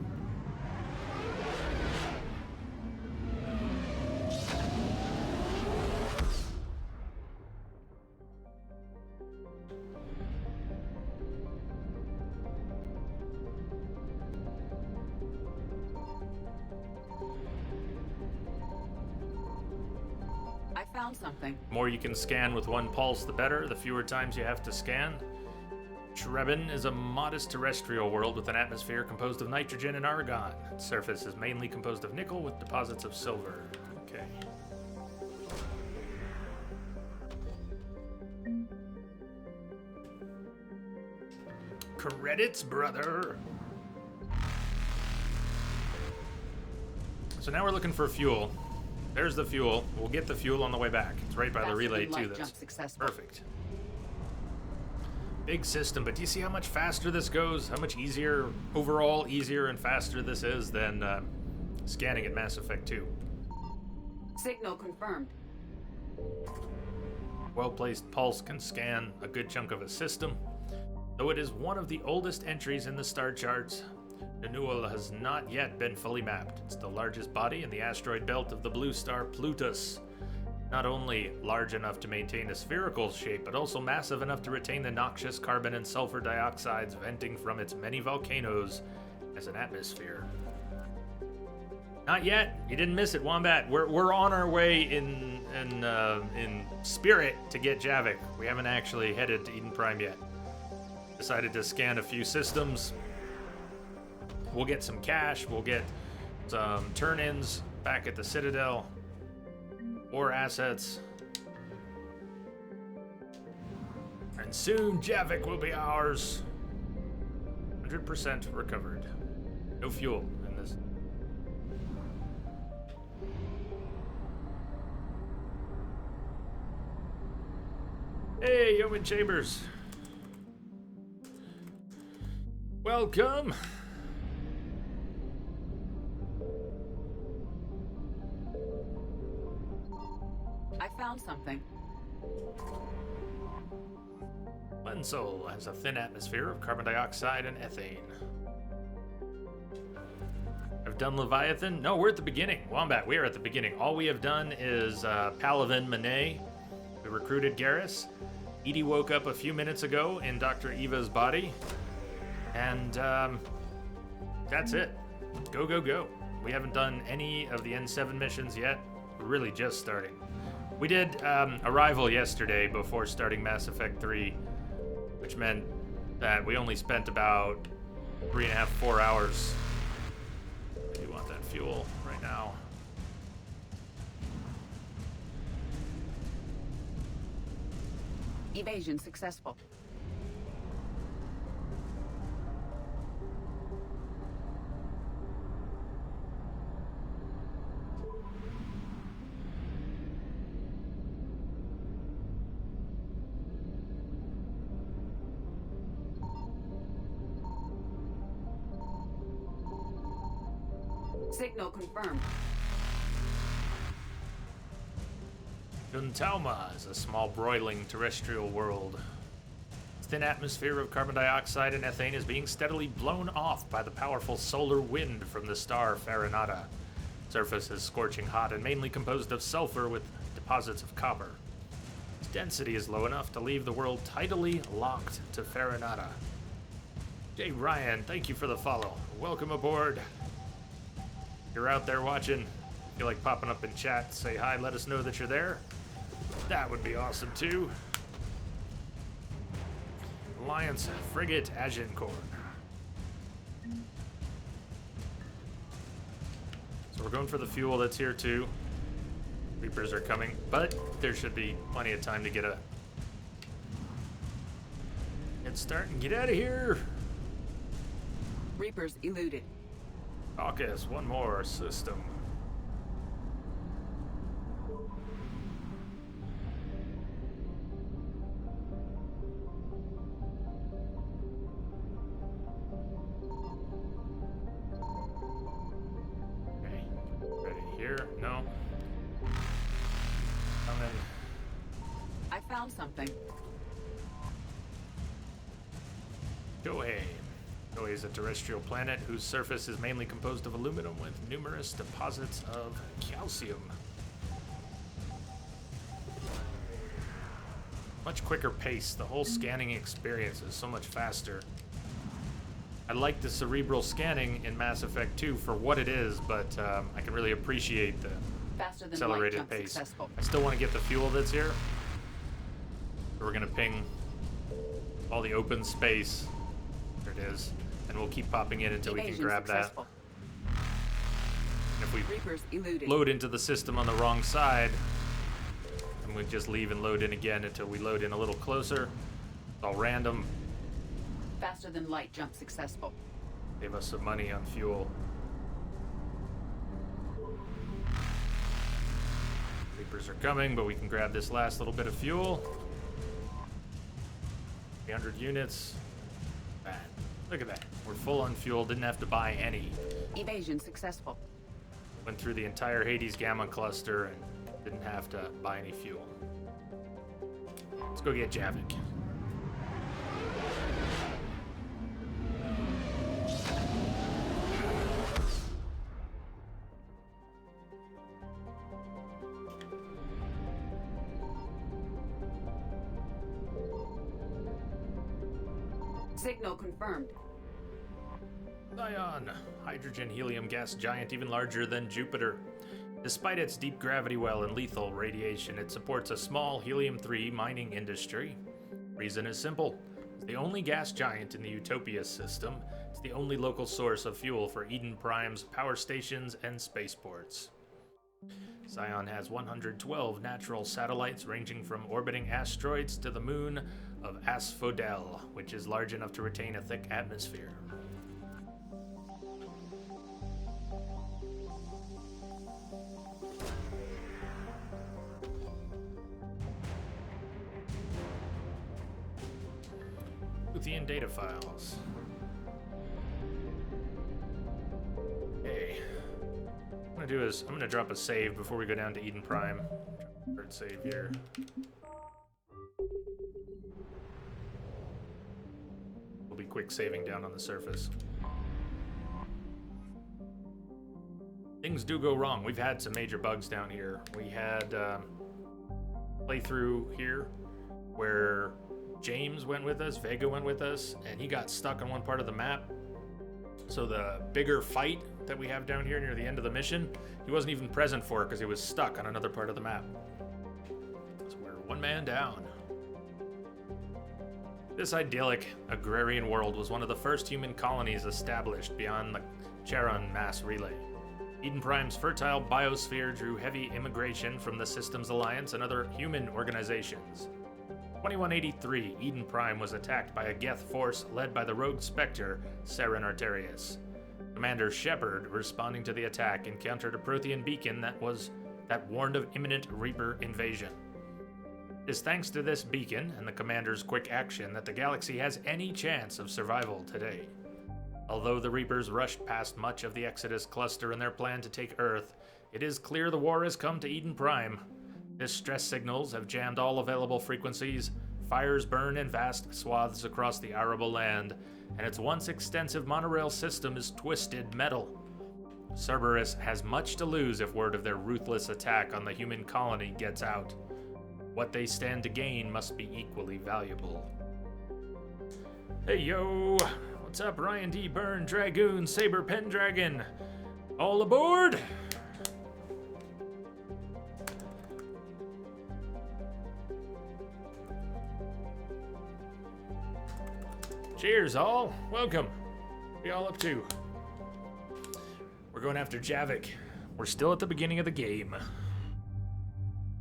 I found something. The more you can scan with one pulse, the better. The fewer times you have to scan. Shrebin is a modest terrestrial world with an atmosphere composed of nitrogen and argon. Its surface is mainly composed of nickel with deposits of silver. Okay. credits, brother. So now we're looking for fuel. There's the fuel. We'll get the fuel on the way back. It's right by the relay too. That's perfect. Big system, but do you see how much faster this goes? How much easier, overall easier and faster this is than scanning at Mass Effect 2. Signal confirmed. Well-placed pulse can scan a good chunk of a system. Though it is one of the oldest entries in the star charts, Nunul has not yet been fully mapped. It's the largest body in the asteroid belt of the blue star Plutus. Not only large enough to maintain a spherical shape, but also massive enough to retain the noxious carbon and sulfur dioxides venting from its many volcanoes as an atmosphere. Not yet. You didn't miss it, Wombat. We're on our way in spirit to get Javik. We haven't actually headed to Eden Prime yet. Decided to scan a few systems. We'll get some cash. We'll get some turn-ins back at the Citadel. Or assets. And soon Javik will be ours. 100% recovered. No fuel in this. Hey, Yeoman Chambers. Welcome. I found something. Lensol has a thin atmosphere of carbon dioxide and ethane. I've done Leviathan. No, we're at the beginning. Wombat, we are at the beginning. All we have done is Paladin Manet. We recruited Garrus. Edie woke up a few minutes ago in Dr. Eva's body. And that's it. Go, go, go. We haven't done any of the N7 missions yet. We're really just starting. We did Arrival yesterday before starting Mass Effect 3, which meant that we only spent about 3.5, 4 hours. Do you want that fuel right now? Evasion successful. Signal confirmed. Guntauma is a small broiling terrestrial world. Its thin atmosphere of carbon dioxide and ethane is being steadily blown off by the powerful solar wind from the star Farinata. Surface is scorching hot and mainly composed of sulfur with deposits of copper. Its density is low enough to leave the world tidally locked to Farinata. Jay Ryan, thank you for the follow. Welcome aboard. You're out there watching, feel like popping up in chat, say hi, let us know that you're there. That would be awesome too. Alliance Frigate Agincourt. So we're going for the fuel that's here too. Reapers are coming, but there should be plenty of time to get a head start and get out of here. Reapers eluded. Caucus, one more system. Okay, ready here? No. Come in. I found something. Gohei. Gohei is a terrestrial planet whose surface is mainly composed of aluminum with numerous deposits of calcium. Much quicker pace. The whole scanning experience is so much faster. I like the cerebral scanning in Mass Effect 2 for what it is, but I can really appreciate the accelerated pace. Successful. I still want to get the fuel that's here. So we're going to ping all the open space. There it is. And we'll keep popping in until we can grab that. And if we load into the system on the wrong side, then we just leave and load in again until we load in a little closer. It's all random. Faster than light jump successful. Save us some money on fuel. Reapers are coming, but we can grab this last little bit of fuel. 300 units. Man, look at that. We're full on fuel, didn't have to buy any. Evasion successful. Went through the entire Hades Gamma cluster and didn't have to buy any fuel. Let's go get Javik. Signal confirmed. Zion, hydrogen helium gas giant even larger than Jupiter. Despite its deep gravity well and lethal radiation, it supports a small helium-3 mining industry. Reason is simple. It's the only gas giant in the Utopia system. It's the only local source of fuel for Eden Prime's power stations and spaceports. Zion has 112 natural satellites ranging from orbiting asteroids to the moon of Asphodel, which is large enough to retain a thick atmosphere. Luthien data files. Okay. What I'm gonna do is I'm gonna drop a save before we go down to Eden Prime. Third save here. We'll be quick saving down on the surface. Things do go wrong. We've had some major bugs down here. We had playthrough here where James went with us, Vega went with us, and he got stuck on one part of the map. So the bigger fight that we have down here near the end of the mission, he wasn't even present for because he was stuck on another part of the map. So we're one man down. This idyllic agrarian world was one of the first human colonies established beyond the Charon mass relay. Eden Prime's fertile biosphere drew heavy immigration from the Systems Alliance and other human organizations. 2183, Eden Prime was attacked by a Geth force led by the rogue Spectre, Saren Arterius. Commander Shepard, responding to the attack, encountered a Prothean beacon that warned of imminent Reaper invasion. It is thanks to this beacon and the Commander's quick action that the galaxy has any chance of survival today. Although the Reapers rushed past much of the Exodus cluster in their plan to take Earth, it is clear the war has come to Eden Prime. Distress signals have jammed all available frequencies, fires burn in vast swaths across the arable land, and its once extensive monorail system is twisted metal. Cerberus has much to lose if word of their ruthless attack on the human colony gets out. What they stand to gain must be equally valuable. Hey yo! What's up, Ryan D. Byrne, Dragoon, Saber Pendragon? All aboard! Cheers, all. Welcome. What are y'all up to? We're going after Javik. We're still at the beginning of the game.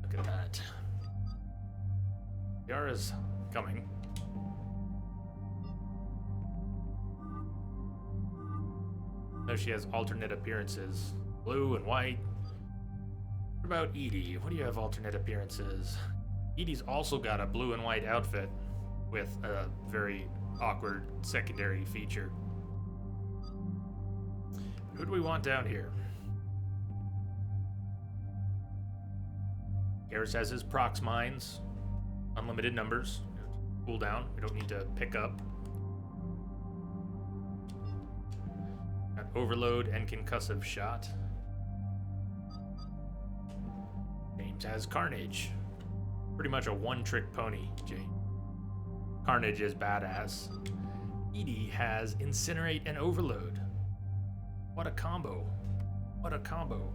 Look at that. Yara's coming. Though she has alternate appearances. Blue and white. What about Edie? What do you have alternate appearances? Edie's also got a blue and white outfit with a very awkward secondary feature. Who do we want down here? Garrus has his prox mines. Unlimited numbers. Cooldown. We don't need to pick up. Got overload and concussive shot. James has Carnage. Pretty much a one-trick pony, James. Carnage is badass. Edie has Incinerate and Overload. What a combo. What a combo.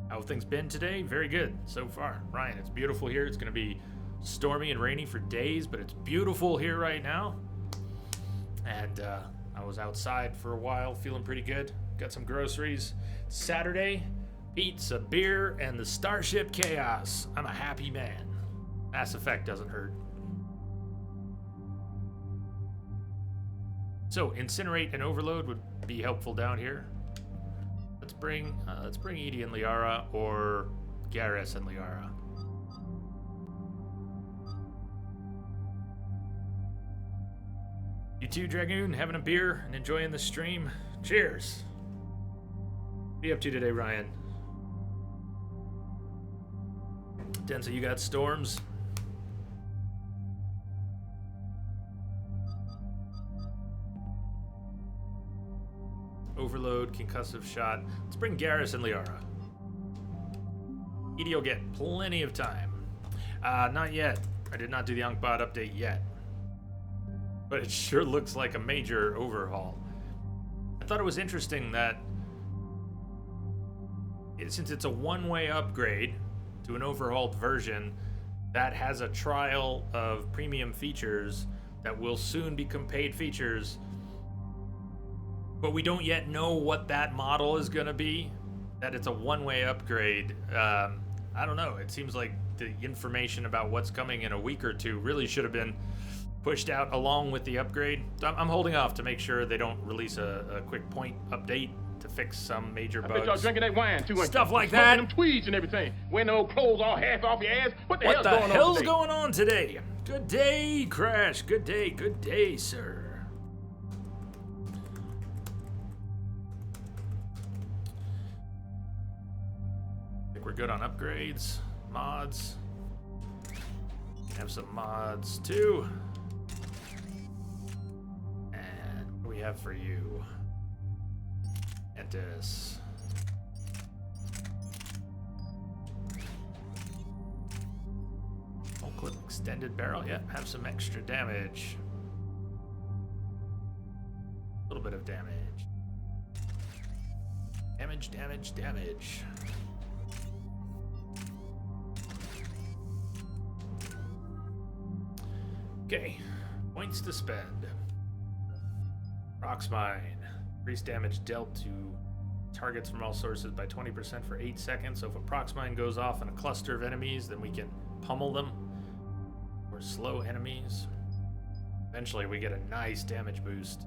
How have things been today? Very good so far. Ryan, it's beautiful here. It's going to be stormy and rainy for days, but it's beautiful here right now. And I was outside for a while, feeling pretty good. Got some groceries. Saturday, pizza, beer, and the Starship Chaos. I'm a happy man. Mass Effect doesn't hurt. So, incinerate and overload would be helpful down here. Let's bring Edie and Liara, or Garrus and Liara. You too, Dragoon, having a beer and enjoying the stream. Cheers. What are you up to today, Ryan? Denzel, you got storms? Overload, concussive shot. Let's bring Garrus and Liara. Edie will get plenty of time. Not yet. I did not do the Ankh-Bot update yet. But it sure looks like a major overhaul. I thought it was interesting that since it's a one-way upgrade to an overhauled version, that has a trial of premium features that will soon become paid features, but we don't yet know what that model is going to be, that it's a one-way upgrade. I don't know. It seems like the information about what's coming in a week or two really should have been pushed out along with the upgrade. So I'm holding off to make sure they don't release a quick point update to fix some major bugs. I bet y'all drinking that wine too much. Stuff like that. Them tweeds and everything. Wearing those clothes all half off your ass. What the hell's going on today? Good day, Crash. Good day, sir. I think we're good on upgrades, mods. Have some mods too. And what do we have for you? Entis. Full clip extended barrel. Yeah, have some extra damage. A little bit of damage. Damage. Okay, points to spend. Proxmine. Increased damage dealt to targets from all sources by 20% for 8 seconds. So if a Proxmine goes off in a cluster of enemies, then we can pummel them. Or slow enemies. Eventually we get a nice damage boost.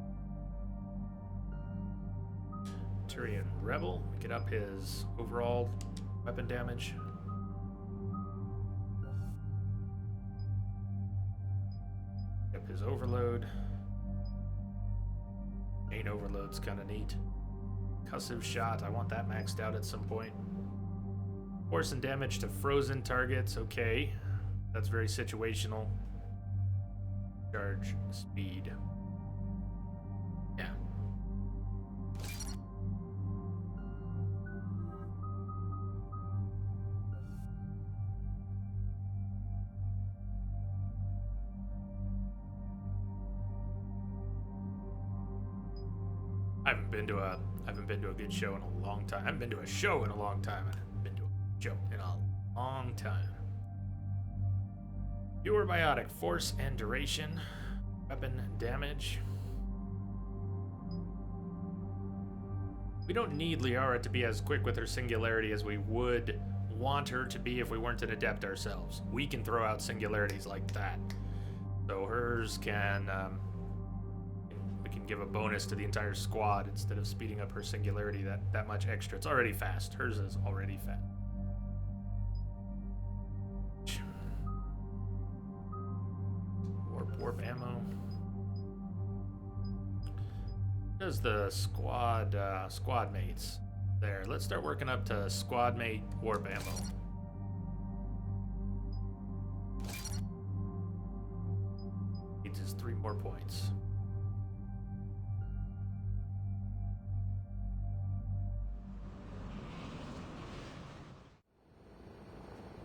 Turian Rebel. We get up his overall weapon damage. Up his overload. Main overload's kind of neat. Concussive shot, I want that maxed out at some point. Force and damage to frozen targets, okay. That's very situational. Charge speed. Yeah. I haven't been to a good show in a long time. I haven't been to a show in a long time. I haven't been to a show in a long time. Pure biotic, force and duration, weapon damage. We don't need Liara to be as quick with her singularity as we would want her to be if we weren't an adept ourselves. We can throw out singularities like that. So hers can, we can give a bonus to the entire squad instead of speeding up her singularity that much extra. It's already fast. Hers is already fast. Warp ammo. Does the squad mates there? Let's start working up to squad mate warp ammo. Needs just 3 more points.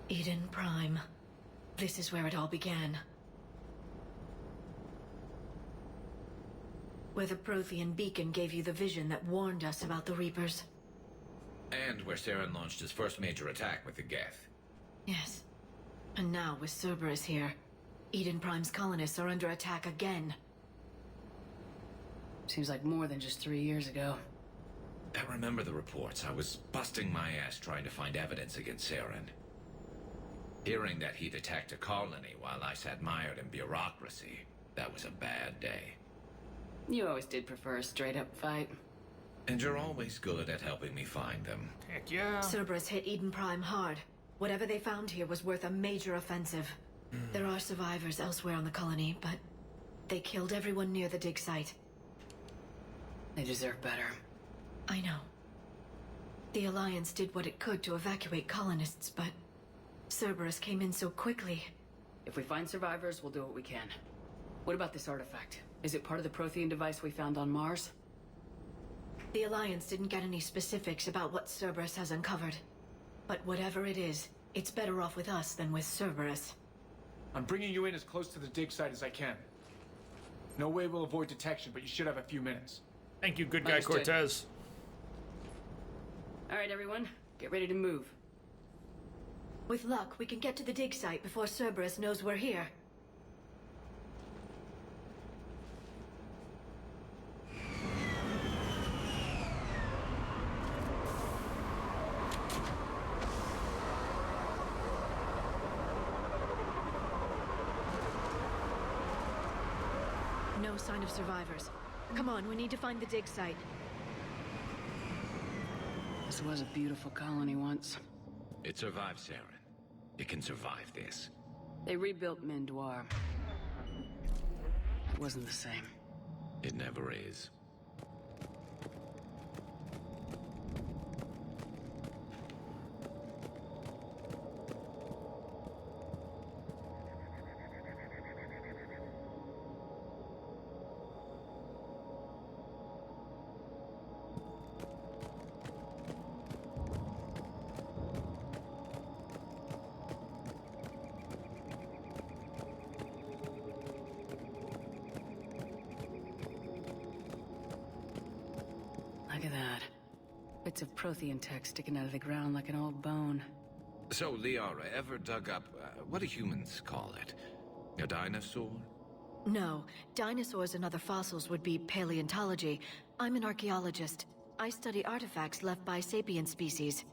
Eden Prime. This is where it all began. Where the Prothean beacon gave you the vision that warned us about the Reapers. And where Saren launched his first major attack with the Geth. Yes. And now, with Cerberus here, Eden Prime's colonists are under attack again. Seems like more than just 3 years ago. I remember the reports. I was busting my ass trying to find evidence against Saren. Hearing that he'd attacked a colony while I sat mired in bureaucracy, that was a bad day. You always did prefer a straight-up fight. And you're always good at helping me find them. Heck yeah. Cerberus hit Eden Prime hard. Whatever they found here was worth a major offensive. There are survivors elsewhere on the colony, but they killed everyone near the dig site. They deserve better. I know. The Alliance did what it could to evacuate colonists, but Cerberus came in so quickly. If we find survivors, we'll do what we can. What about this artifact? Is it part of the Prothean device we found on Mars? The Alliance didn't get any specifics about what Cerberus has uncovered. But whatever it is, it's better off with us than with Cerberus. I'm bringing you in as close to the dig site as I can. No way we'll avoid detection, but you should have a few minutes. Thank you, good guy Understood. Cortez. All right, everyone. Get ready to move. With luck, we can get to the dig site before Cerberus knows we're here. No sign of survivors. Come on, we need to find the dig site. This was a beautiful colony once. It survived Saren. It can survive this. They rebuilt Mendoir. It wasn't the same. It never is. Look at that. Bits of Prothean tech sticking out of the ground like an old bone. So, Liara, ever dug up, what do humans call it? A dinosaur? No, dinosaurs and other fossils would be paleontology. I'm an archaeologist. I study artifacts left by sapient species.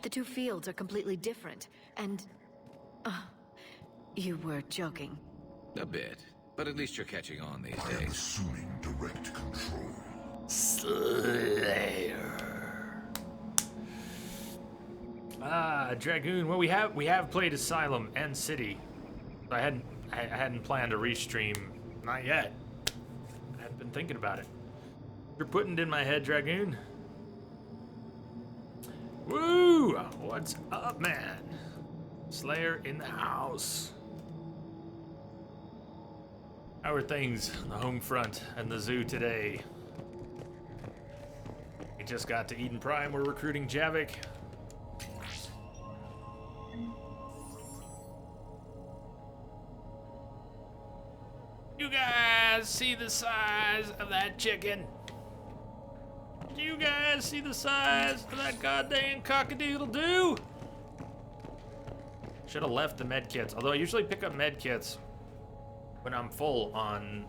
The two fields are completely different, and... you were joking. A bit. But at least you're catching on these days. Assuming direct control. Slayer. Dragoon. Well, we have played Asylum and City. I hadn't planned a restream, not yet. I hadn't been thinking about it. You're putting it in my head, Dragoon. Woo! What's up, man? Slayer in the house. How are things on the home front and the zoo today? We just got to Eden Prime. We're recruiting Javik. You guys see the size of that chicken? Do you guys see the size of that goddamn cock-a-doodle-doo? Should have left the medkits. Although I usually pick up medkits when I'm full on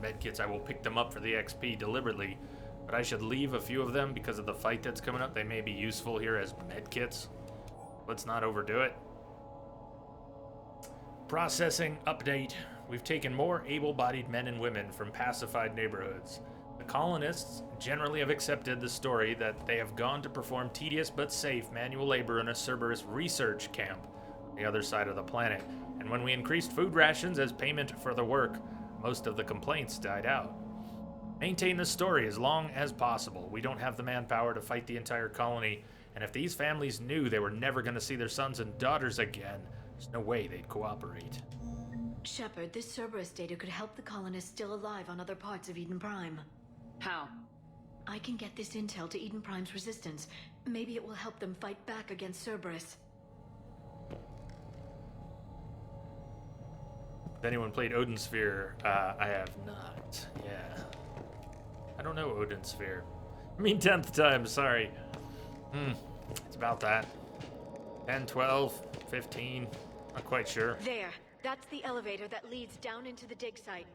medkits. I will pick them up for the XP deliberately. But I should leave a few of them because of the fight that's coming up. They may be useful here as medkits. Let's not overdo it. Processing update. We've taken more able-bodied men and women from pacified neighborhoods. The colonists generally have accepted the story that they have gone to perform tedious but safe manual labor in a Cerberus research camp on the other side of the planet. And when we increased food rations as payment for the work, most of the complaints died out. Maintain the story as long as possible. We don't have the manpower to fight the entire colony, and if these families knew they were never going to see their sons and daughters again, there's no way they'd cooperate. Shepard, this Cerberus data could help the colonists still alive on other parts of Eden Prime. How? I can get this intel to Eden Prime's resistance. Maybe it will help them fight back against Cerberus. Has anyone played Odin Sphere? I have not. Yeah. I don't know Odin Sphere. I mean 10th time, sorry. It's about that. 10, 12, 15. Not quite sure. There. That's the elevator that leads down into the dig site.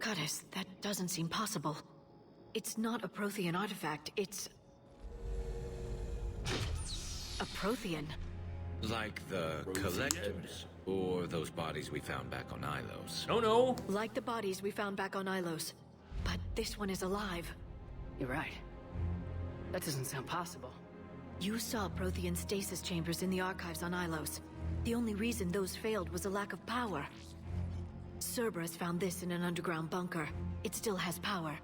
Cutis, that doesn't seem possible. It's not a Prothean artifact, it's... a Prothean. Like the collectors, or those bodies we found back on Ilos. No. Like the bodies we found back on Ilos. But this one is alive. You're right. That doesn't sound possible. You saw Prothean stasis chambers in the archives on Ilos. The only reason those failed was a lack of power. Cerberus found this in an underground bunker. It still has power.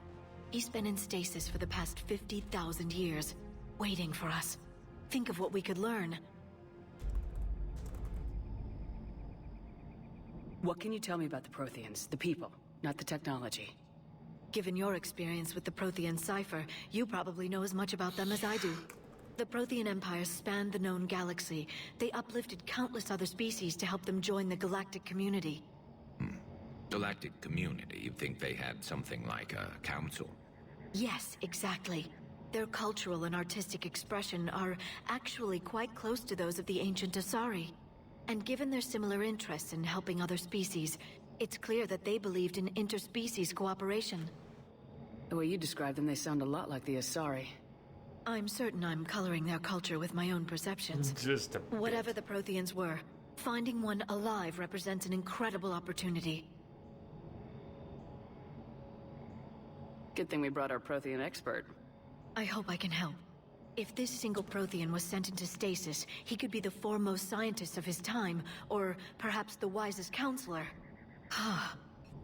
He's been in stasis for the past 50,000 years, waiting for us. Think of what we could learn. What can you tell me about the Protheans, the people, not the technology? Given your experience with the Prothean cipher, you probably know as much about them as I do. The Prothean Empire spanned the known galaxy. They uplifted countless other species to help them join the galactic community. Galactic community? You'd think they had something like a council? Yes, exactly. Their cultural and artistic expression are actually quite close to those of the ancient Asari. And given their similar interests in helping other species, it's clear that they believed in interspecies cooperation. The way you describe them, they sound a lot like the Asari. I'm certain I'm coloring their culture with my own perceptions. Just a bit. Whatever the Protheans were, finding one alive represents an incredible opportunity. Good thing we brought our Prothean expert. I hope I can help. If this single Prothean was sent into stasis, he could be the foremost scientist of his time, or perhaps the wisest counselor.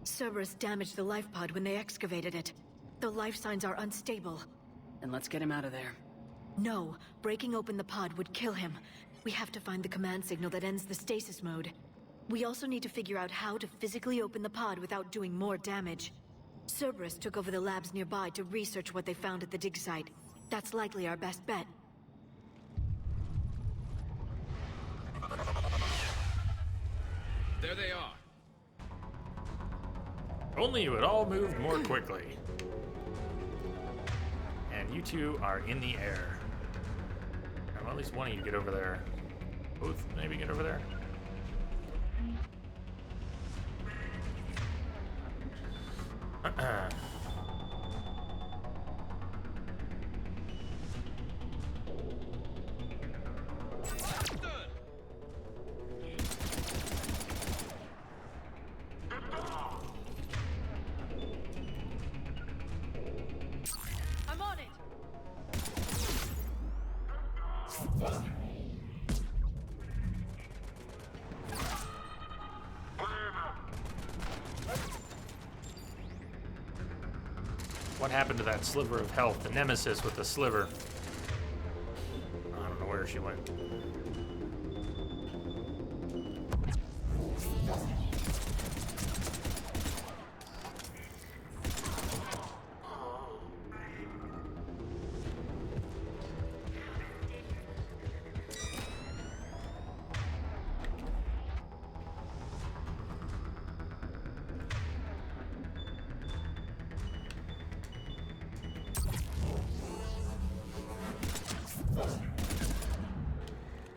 Cerberus damaged the life pod when they excavated it. The life signs are unstable. Then let's get him out of there. No, breaking open the pod would kill him. We have to find the command signal that ends the stasis mode. We also need to figure out how to physically open the pod without doing more damage. Cerberus took over the labs nearby to research what they found at the dig site. That's likely our best bet. There they are. Only you had all moved more quickly. And you two are in the air. Well, at least one of you get over there. Both maybe get over there. I'm on it! What happened to that sliver of health? The nemesis with the sliver. I don't know where she went.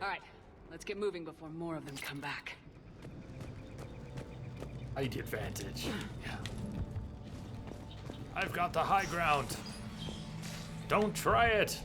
Alright, let's get moving before more of them come back. I the advantage. Yeah. I've got the high ground. Don't try it.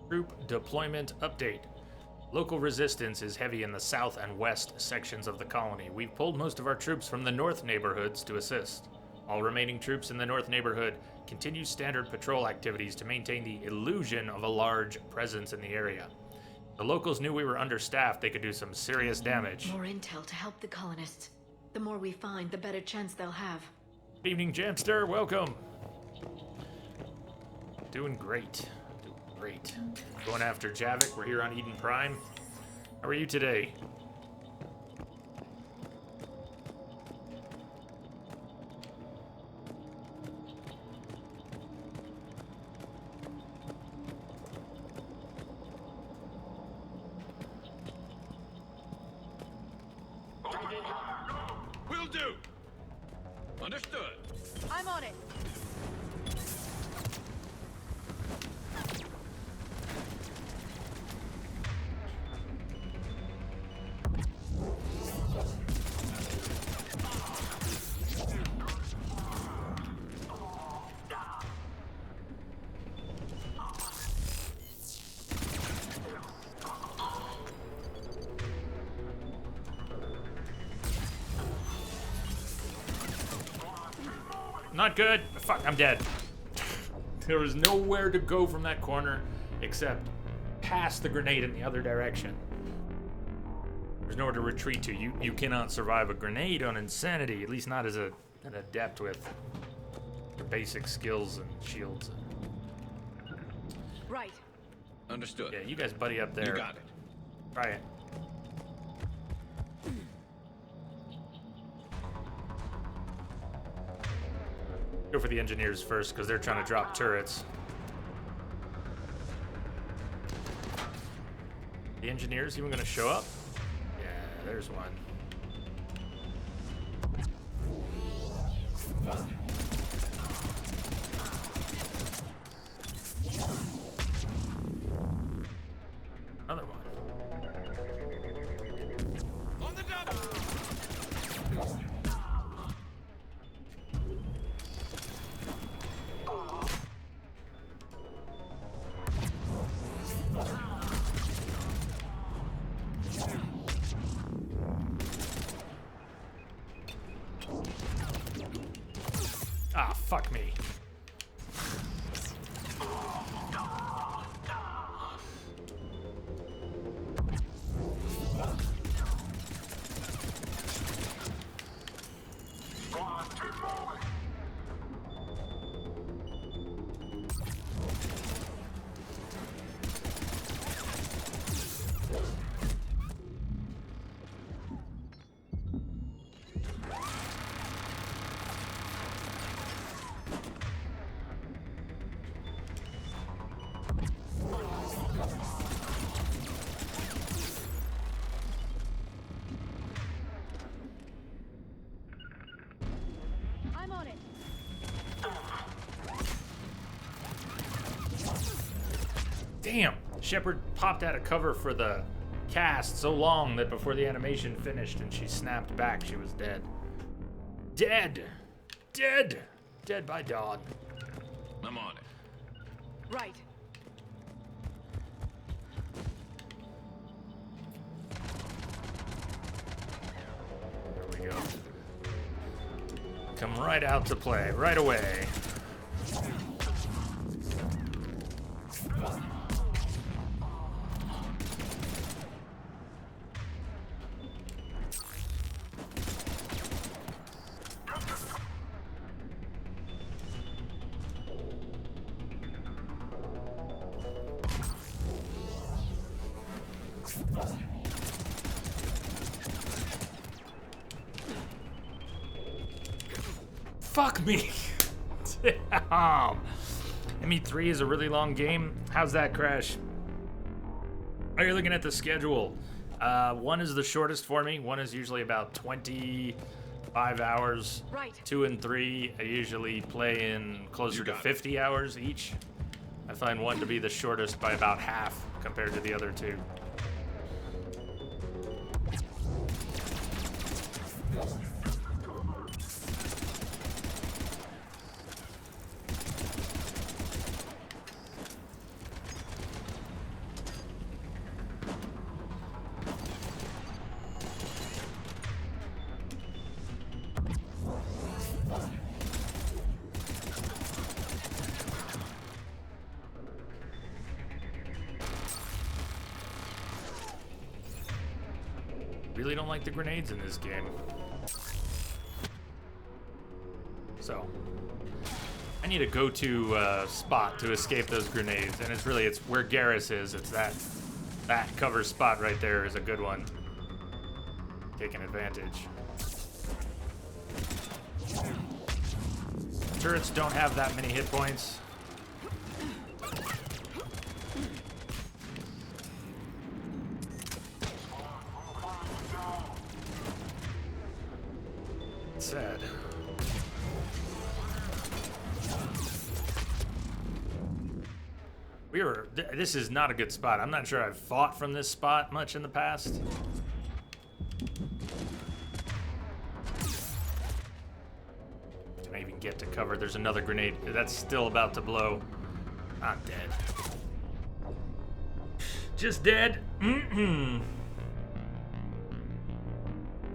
Troop deployment update. Local resistance is heavy in the south and west sections of the colony. We've pulled most of our troops from the north neighborhoods to assist. All remaining troops in the north neighborhood continue standard patrol activities to maintain the illusion of a large presence in the area. The locals knew we were understaffed, they could do some serious damage. More intel to help the colonists. The more we find, the better chance they'll have. Good evening, Jamster. Welcome. Doing great. Great. Going after Javik. We're here on Eden Prime. How are you today? Will do. Understood. I'm on it. Not good. Fuck, I'm dead. There was nowhere to go from that corner except past the grenade in the other direction. There's nowhere to retreat to. You cannot survive a grenade on Insanity, at least not as an adept with your basic skills and shields. Right. Understood. Yeah, you guys buddy up there. You got it. Try it. Go for the engineers first, because they're trying to drop turrets. The engineers even gonna show up? Yeah, there's one. Another one. On the double. Ah, fuck me. I'm on it. Damn! Shepard popped out of cover for the cast so long that before the animation finished and she snapped back, she was dead. Dead! Dead! Dead by dawn. I'm on it. Right. There we go. Come right out to play, right away. Fuck me. Damn. ME3 is a really long game. How's that, Crash? Oh, you're looking at the schedule. One is the shortest for me. One is usually about 25 hours. Right. 2 and 3, I usually play in closer to 50 hours each. I find one to be the shortest by about half compared to the other two. Really don't like the grenades in this game. So, I need a go-to spot to escape those grenades, and it's where Garrus is. It's that cover spot right there is a good one. Taking advantage. Turrets don't have that many hit points. Sad. This is not a good spot. I'm not sure I've fought from this spot much in the past. Can I even get to cover? There's another grenade. That's still about to blow. I'm dead. Just dead.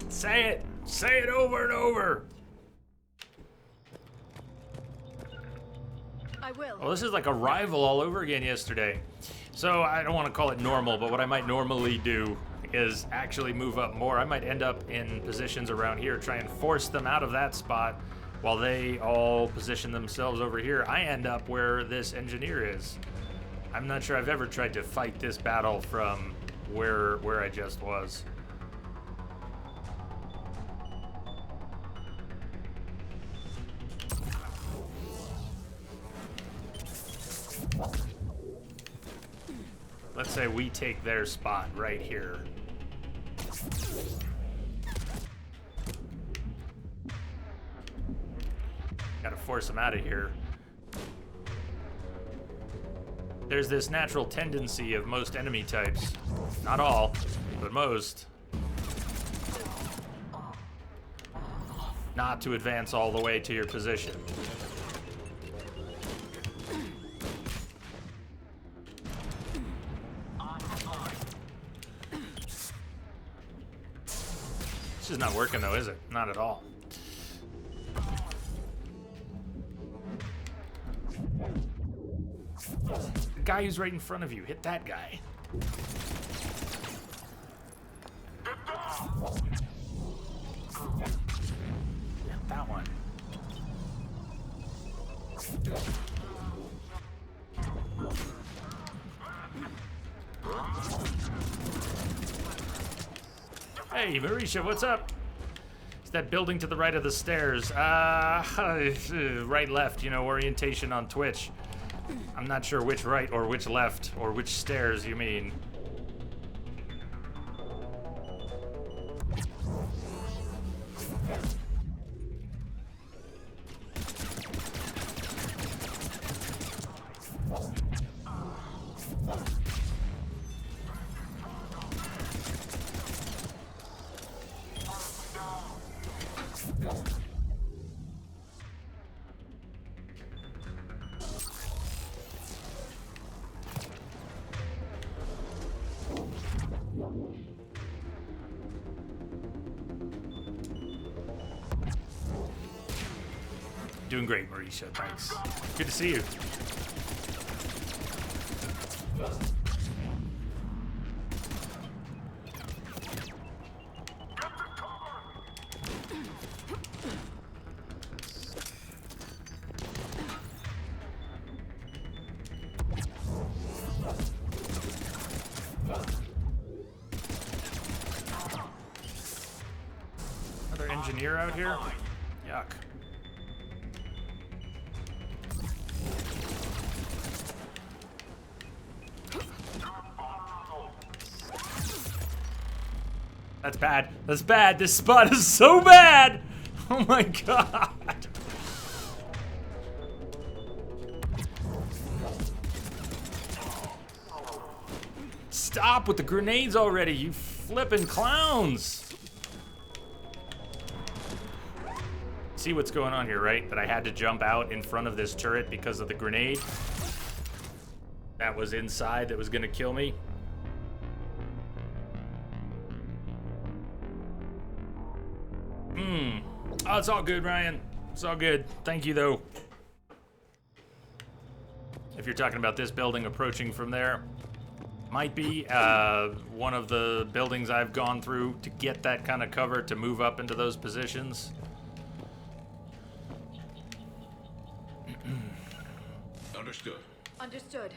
Say it. Say it over and over. I will. Well, this is like a rival all over again yesterday. So I don't want to call it normal, but what I might normally do is actually move up more. I might end up in positions around here, try and force them out of that spot while they all position themselves over here. I end up where this engineer is. I'm not sure I've ever tried to fight this battle from where I just was. Let's say we take their spot right here. Gotta force them out of here. There's this natural tendency of most enemy types, not all, but most, not to advance all the way to your position. This is not working though, is it? Not at all. The guy who's right in front of you, hit that guy. Yeah, that one. Hey, Marisha, what's up? It's that building to the right of the stairs. Right, left, you know, orientation on Twitch. I'm not sure which right or which left or which stairs you mean. Doing great, Marisha. Thanks. Good to see you. Another engineer out here? Yuck. That's bad. That's bad. This spot is so bad. Oh my god. Stop with the grenades already, you flippin' clowns. See what's going on here, right? That I had to jump out in front of this turret because of the grenade that was inside that was gonna kill me. Oh, it's all good, Ryan. It's all good. Thank you, though. If you're talking about this building approaching from there, might be one of the buildings I've gone through to get that kind of cover to move up into those positions. Understood. Understood.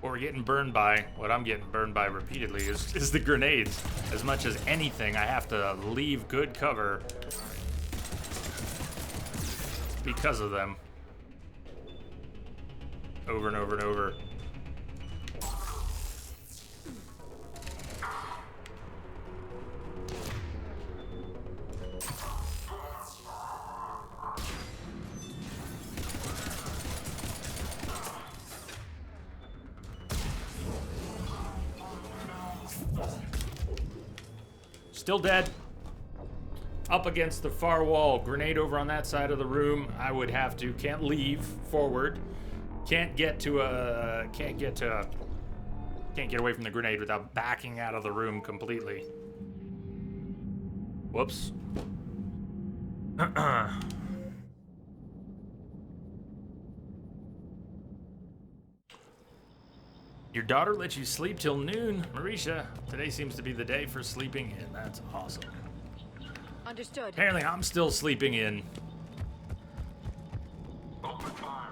What we're getting burned by, what I'm getting burned by repeatedly is the grenades. As much as anything, I have to leave good cover because of them. Over and over and over. Still dead. Up against the far wall. Grenade over on that side of the room. I would have to. Can't leave forward. Can't get away from the grenade without backing out of the room completely. Whoops. Your daughter lets you sleep till noon, Marisha. Today seems to be the day for sleeping in. That's awesome. Understood. Apparently, I'm still sleeping in. Open fire.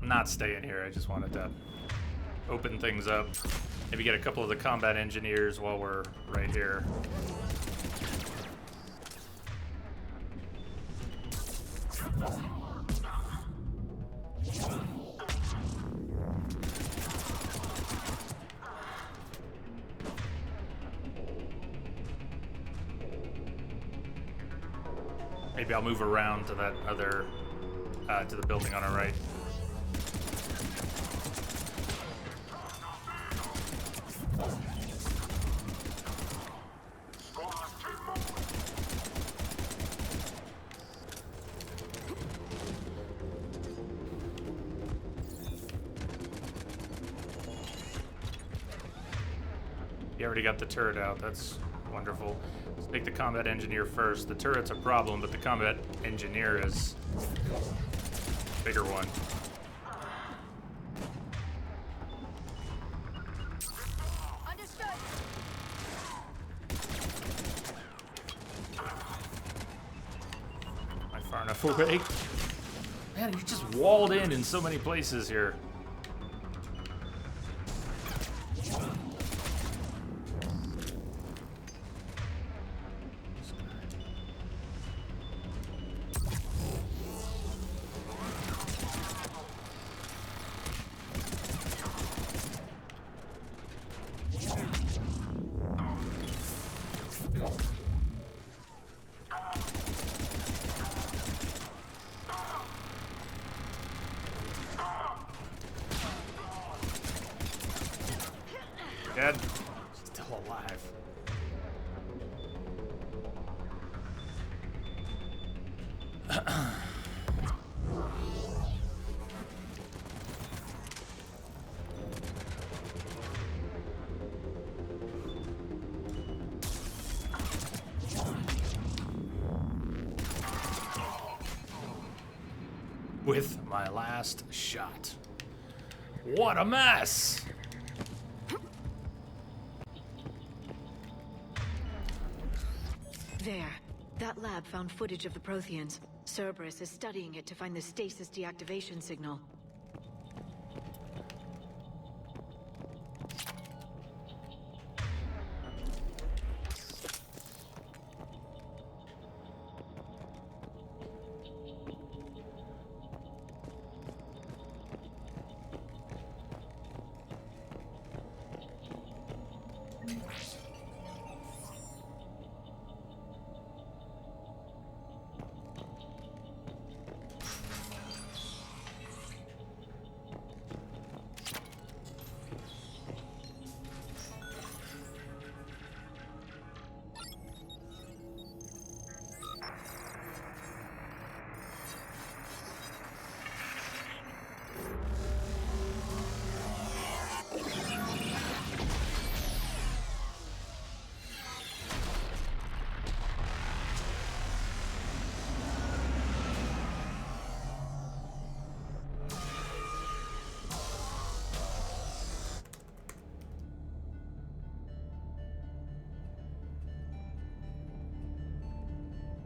I'm not staying here. I just wanted to open things up. Maybe get a couple of the combat engineers while we're right here. Maybe I'll move around to that other, to the building on our right. You already got the turret out. That's wonderful. Let's take the combat engineer first. The turret's a problem, but the combat engineer is a bigger one. Understood. Am I far enough away? Man, you just walled in so many places here. Dead. Still alive. With my last shot. What a mess! There. That lab found footage of the Protheans. Cerberus is studying it to find the stasis deactivation signal.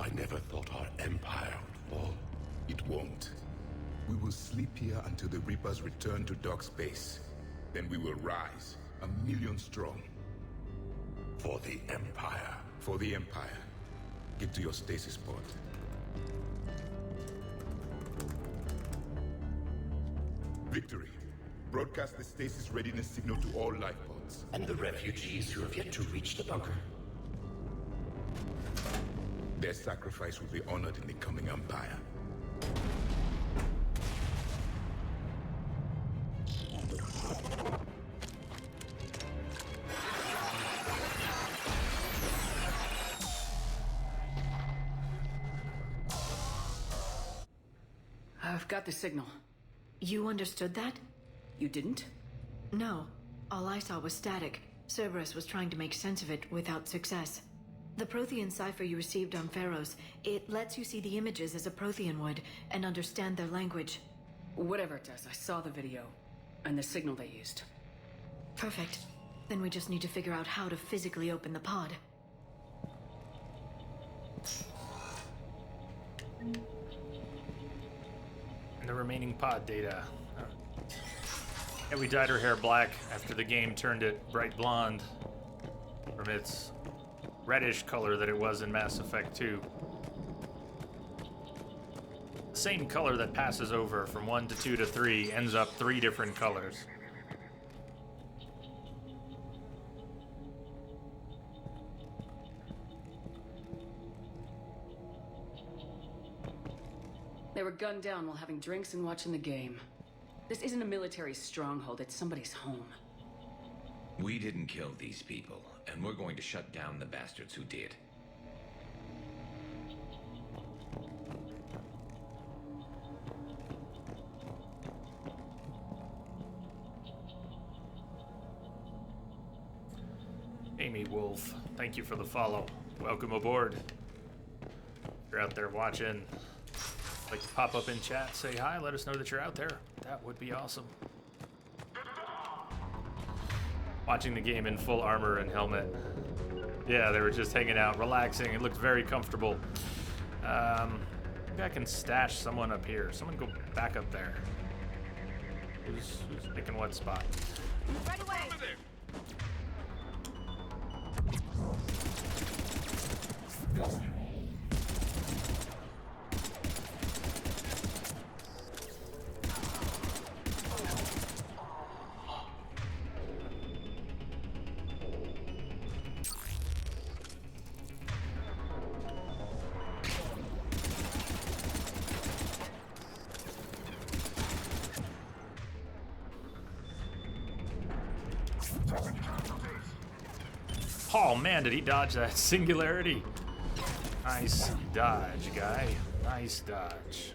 I never thought our empire would fall. It won't. We will sleep here until the Reapers return to dark space. Then we will rise, 1,000,000 strong. For the Empire. For the Empire. Get to your stasis pod. Victory. Broadcast the stasis readiness signal to all life pods. And the refugees who have yet to reach the bunker. Their sacrifice will be honored in the coming Empire. I've got the signal. You understood that? You didn't? No. All I saw was static. Cerberus was trying to make sense of it without success. The Prothean cipher you received on Pharaohs, it lets you see the images as a Prothean would and understand their language. Whatever it does, I saw the video and the signal they used. Perfect. Then we just need to figure out how to physically open the pod. And the remaining pod data. Yeah, we dyed her hair black after the game turned it bright blonde from its reddish color that it was in Mass Effect 2. The same color that passes over from 1 to 2 to 3 ends up 3 different colors. They were gunned down while having drinks and watching the game. This isn't a military stronghold, it's somebody's home. We didn't kill these people, and we're going to shut down the bastards who did. Amy Wolf, thank you for the follow. Welcome aboard. If you're out there watching, like to pop up in chat, say hi, let us know that you're out there. That would be awesome. Watching the game in full armor and helmet. Yeah, they were just hanging out, relaxing. It looked very comfortable. Maybe I can stash someone up here. Someone go back up there. Who's picking what spot? Right away. Oh man, did he dodge that singularity? Nice dodge, guy. Nice dodge.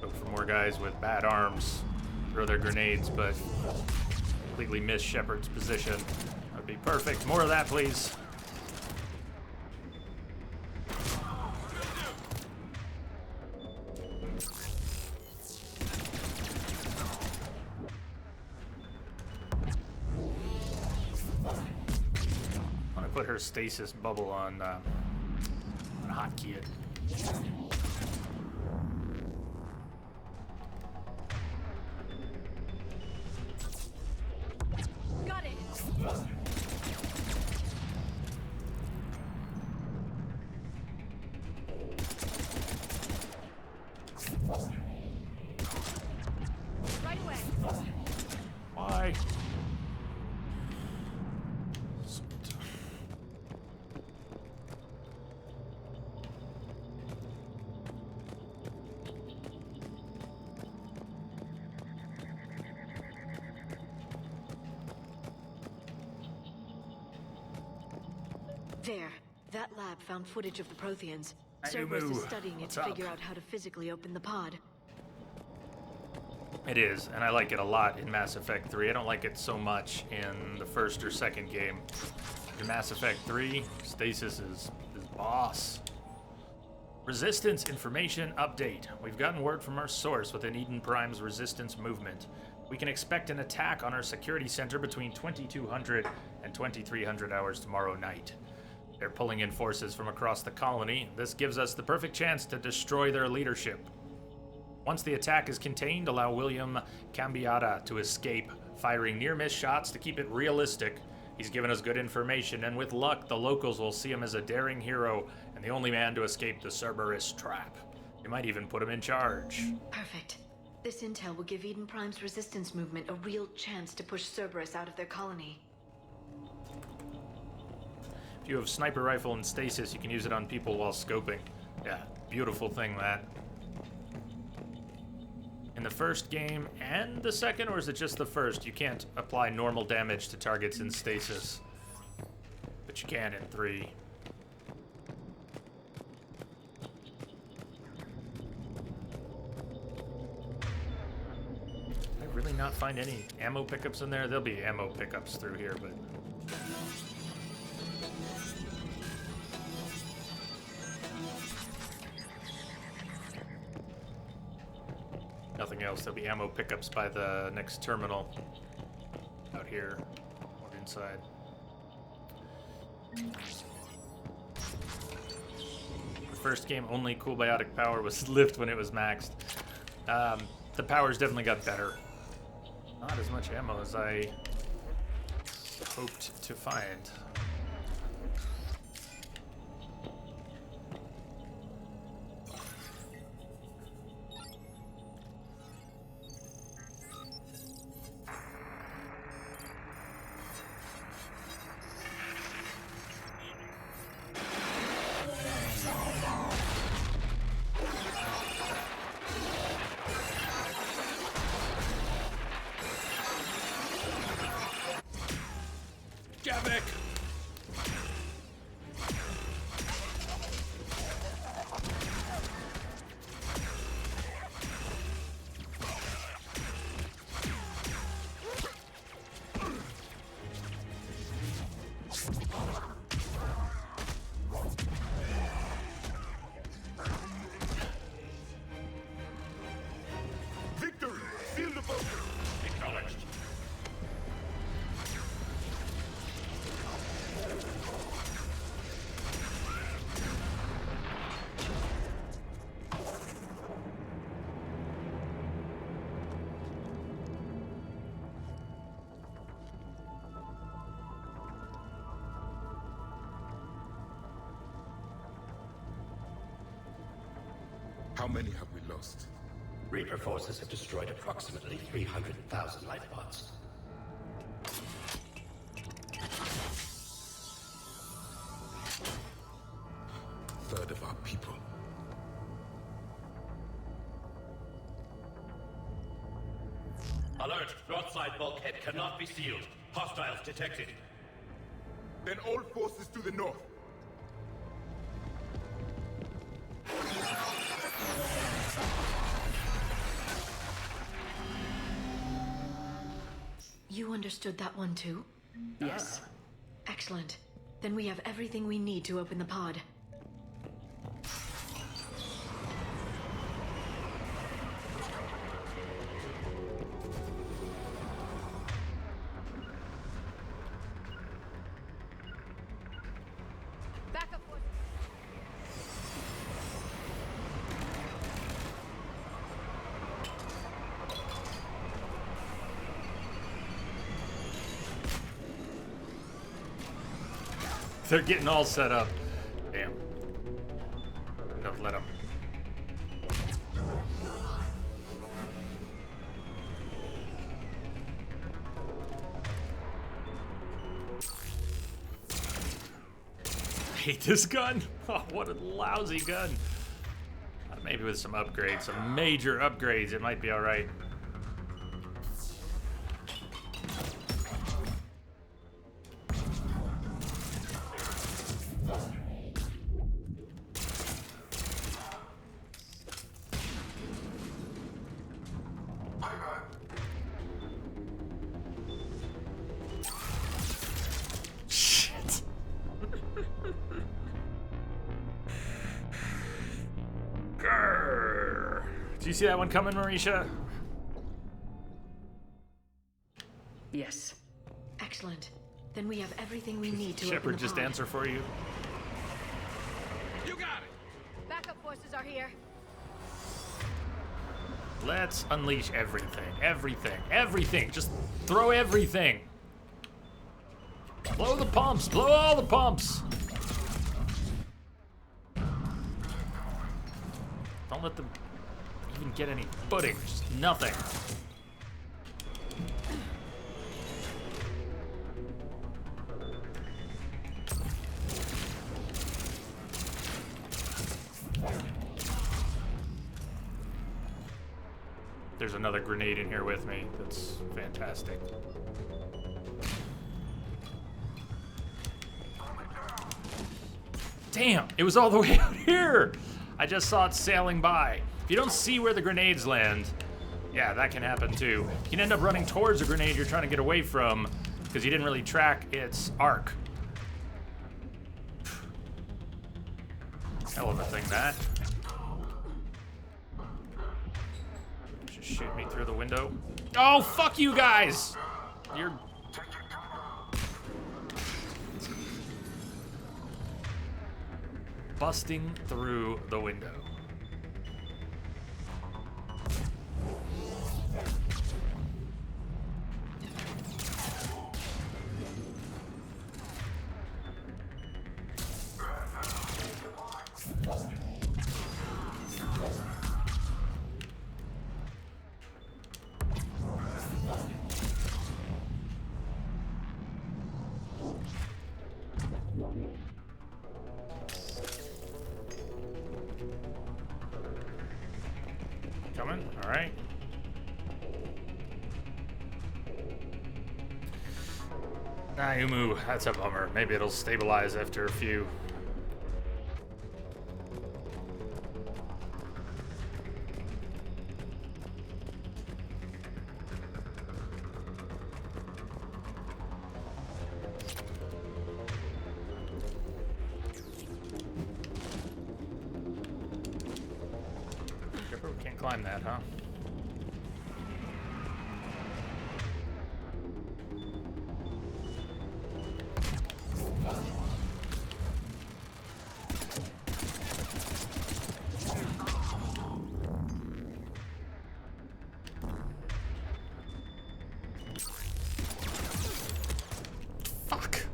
Look for more guys with bad arms. Throw their grenades, but completely miss Shepard's position. That would be perfect. More of that, please. Put her stasis bubble on hotkey it. Got it. Right away. Why? There. That lab found footage of the Protheans. Hey, Cerberus Moo. is studying it What's to up? figure out how to physically open the pod. It is, and I like it a lot in Mass Effect 3. I don't like it so much in the first or second game. In Mass Effect 3, Stasis is boss. Resistance information update. We've gotten word from our source within Eden Prime's resistance movement. We can expect an attack on our security center between 2200 and 2300 hours tomorrow night. They're pulling in forces from across the colony. This gives us the perfect chance to destroy their leadership. Once the attack is contained, allow William Cambiata to escape, firing near-miss shots to keep it realistic. He's given us good information, and with luck, the locals will see him as a daring hero and the only man to escape the Cerberus trap. They might even put him in charge. Perfect. This intel will give Eden Prime's resistance movement a real chance to push Cerberus out of their colony. If you have sniper rifle and stasis, you can use it on people while scoping. Yeah, beautiful thing, that. In the first game and the second, or is it just the first? You can't apply normal damage to targets in stasis. But you can in 3. Did I really not find any ammo pickups in there? There'll be ammo pickups through here, but... nothing else. There'll be ammo pickups by the next terminal. Out here. Or inside. The first game, only cool biotic power was lift when it was maxed. The powers definitely got better. Not as much ammo as I hoped to find. Javik! Victory! Seal the bunker! Acknowledged. How many have we lost? Reaper forces have destroyed approximately 300,000 life pods. Third of our people. Alert! Broadside bulkhead cannot be sealed. Hostiles detected. Then all forces to the north. You understood that one too? Yes. Excellent. Then we have everything we need to open the pod. Backup force. They're getting all set up. Damn. No, let them. Hate this gun. Oh, what a lousy gun. Maybe with some upgrades, some major upgrades, it might be all right. you see that one coming, Marisha? Yes. Excellent. Then we have everything we need to Shepard open the just pod. answer for you. You got it! Backup forces are here. Let's unleash everything. Everything. Everything. Just throw everything. Blow the pumps. Blow all the pumps. Don't let them even get any footing. Just nothing. There's another grenade in here with me. That's fantastic. Damn, it was all the way out here. I just saw it sailing by. If you don't see where the grenades land, yeah, that can happen too. You can end up running towards a grenade you're trying to get away from because you didn't really track its arc. Hell of a thing, that. Just shoot me through the window. Oh, fuck you guys! You're... busting through the window. Coming? Alright. Ah, Umu, that's a bummer. Maybe it'll stabilize after a few. Can't climb that, huh? Fuck.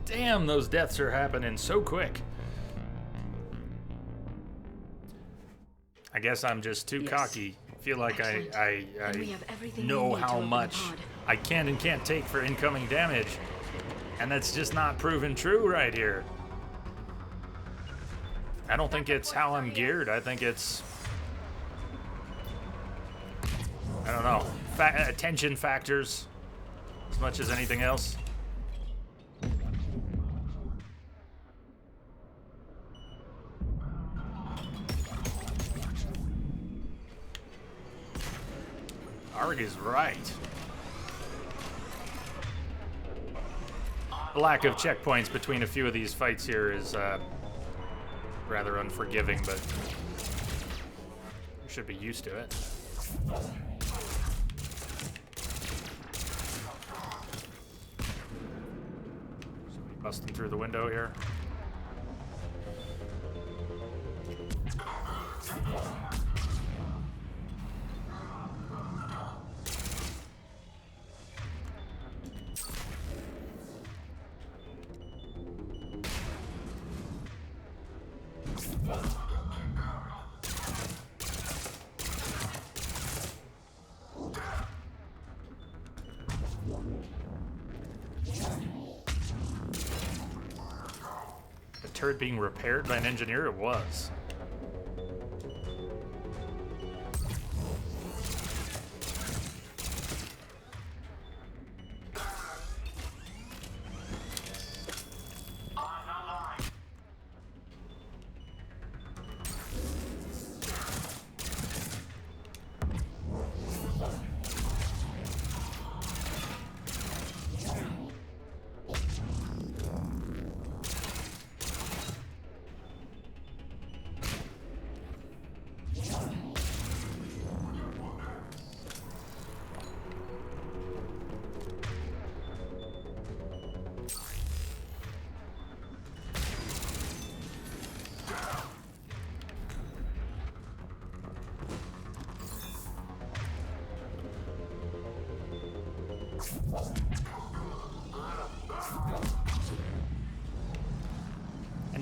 Damn, those deaths are happening so quick. I guess I'm just too cocky. Feel like I know how much I can and can't take for incoming damage. And that's just not proven true right here. I don't think it's how I'm geared. I think it's... I don't know. Attention factors as much as anything else. Arg is right. The lack of checkpoints between a few of these fights here is rather unforgiving, but you should be used to it. Somebody busting through the window here. The turret being repaired by an engineer? It was.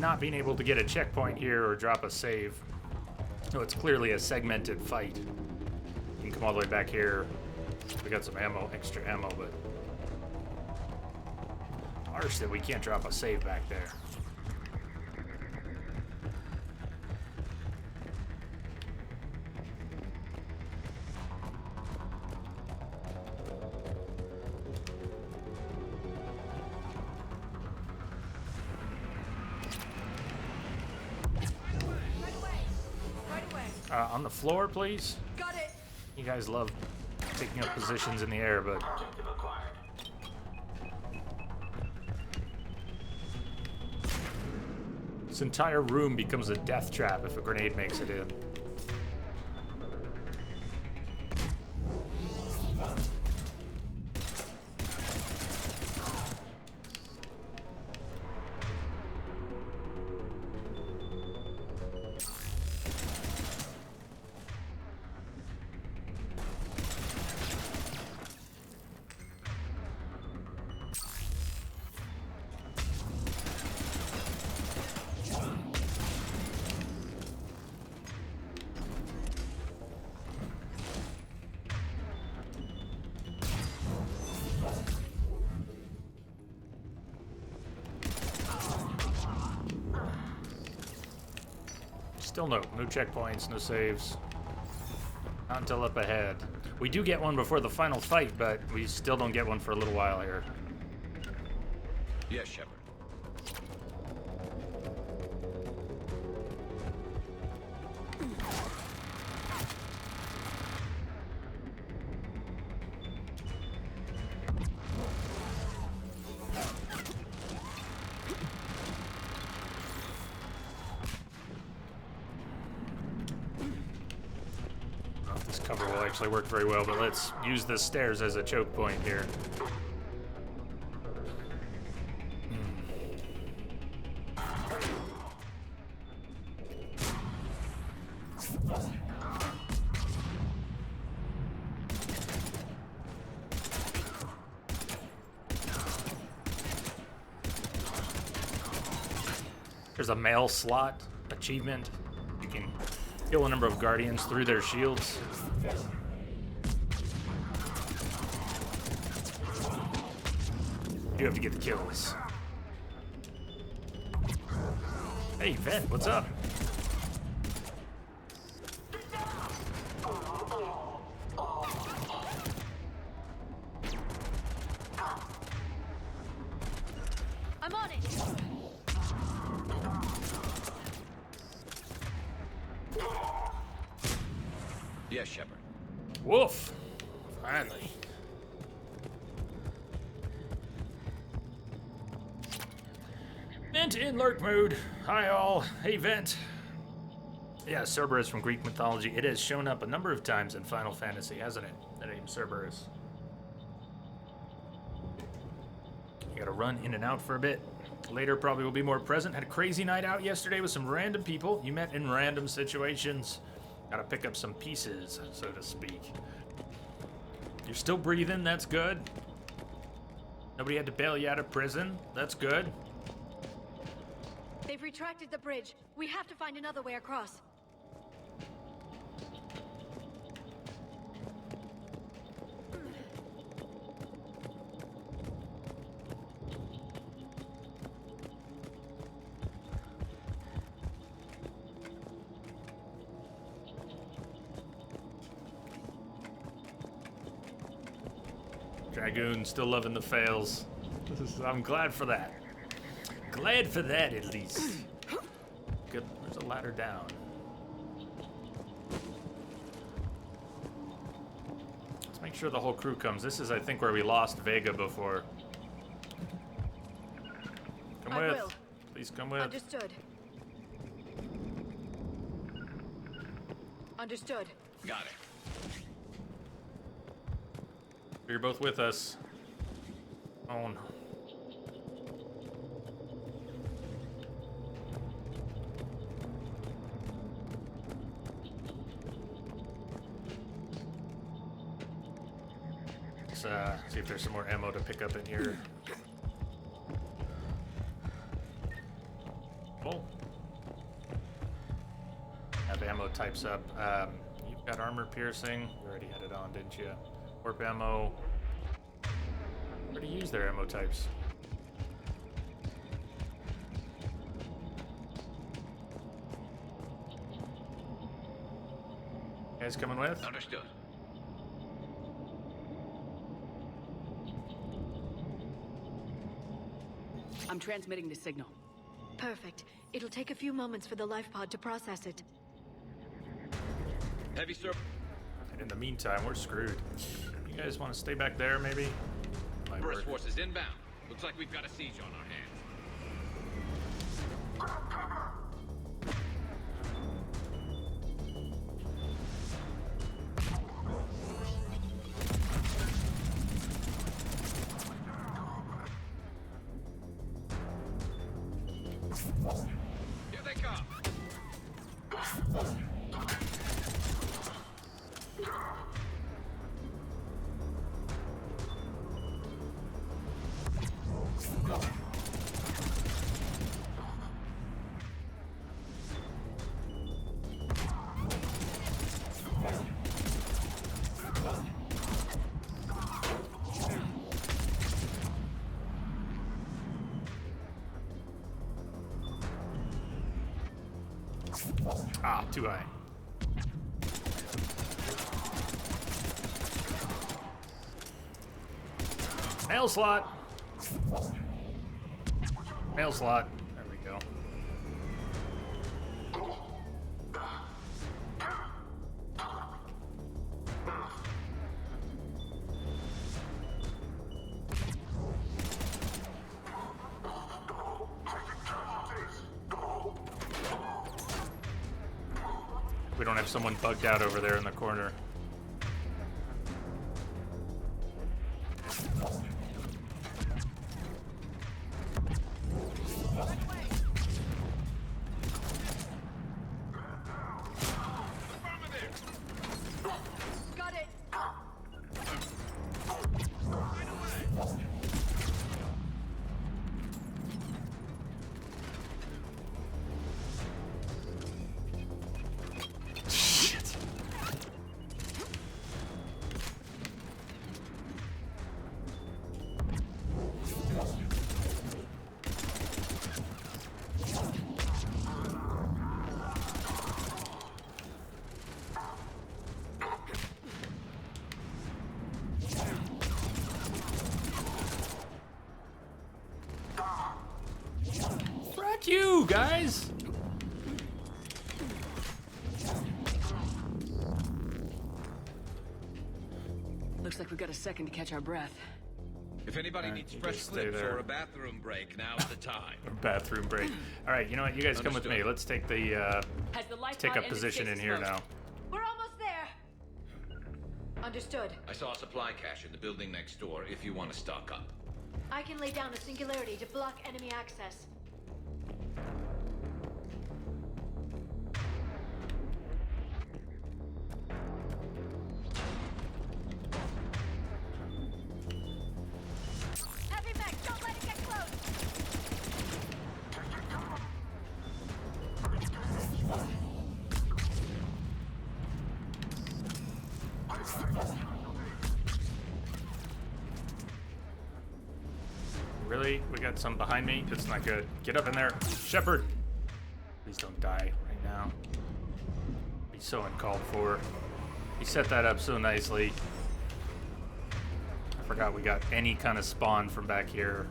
not being able to get a checkpoint here or drop a save. So it's clearly a segmented fight. You can come all the way back here. We got some ammo, extra ammo, but harsh that we can't drop a save back there. On the floor, please. Got it. You guys love taking up positions in the air, but this entire room becomes a death trap if a grenade makes it in. Still no checkpoints, no saves. Not until up ahead. We do get one before the final fight, but we still don't get one for a little while here. Yes, Shepard. Cover will actually work very well, but let's use the stairs as a choke point here. There's a mail slot achievement. You can kill a number of guardians through their shields. You have to get the kills. Hey, Vet, what's up? I'm on it. Yes, Shepard. Woof. Finally. Vent in lurk mode. Hi all. Hey Vent. Yeah, Cerberus from Greek mythology. It has shown up a number of times in Final Fantasy, hasn't it? The name Cerberus. You gotta run in and out for a bit. Later probably will be more present. Had a crazy night out yesterday with some random people you met in random situations. Gotta pick up some pieces, so to speak. You're still breathing, that's good. Nobody had to bail you out of prison, that's good. They've retracted the bridge. We have to find another way across. Dragoon still loving the fails. I'm glad for that. Glad for that, at least. Good. There's a ladder down. Let's make sure the whole crew comes. This is, I think, where we lost Vega before. Come with. Will. Please come with. Understood. Understood. Got it. You're both with us. Own. Let's see if there's some more ammo to pick up in here. Oh. types up. You've got armor piercing. You already had it on, didn't you? Warp ammo. Already used their ammo types. You guys coming with? Understood. I'm transmitting the signal. Perfect. It'll take a few moments for the life pod to process it. Heavy sir. And in the meantime, we're screwed. You guys want to stay back there, maybe? Might Burst work. forces inbound. Looks like we've got a siege on our hands. Here they come. Ah, too high. Mail slot. Mail slot. There we go. We don't have someone bugged out over there in the corner. Got it. Shit. Frack you, guys! Looks like we've got a second to catch our breath. If anybody needs you fresh just stay clips there. or a bathroom break, now's the time. Bathroom break. All right, you know what? You guys come with me. Understood. Let's take the Has the life take pod up ended position in stasis here mode? now. We're almost there. Understood. I saw a supply cache in the building next door if you want to stock up. I can lay down a singularity to block enemy access. Heavy mech, don't let it get close. Really? We got some behind me? That's not good. Get up in there. Shepard! Please don't die right now. Be so uncalled for. He set that up so nicely. I forgot we got any kind of spawn from back here.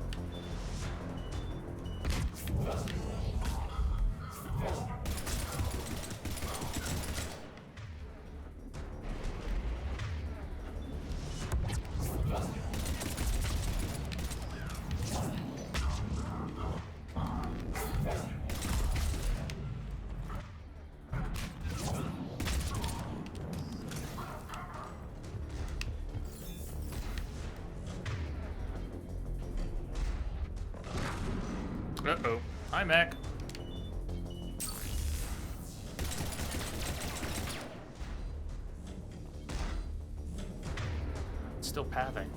Uh-oh. Hi, Mac. It's still pathing.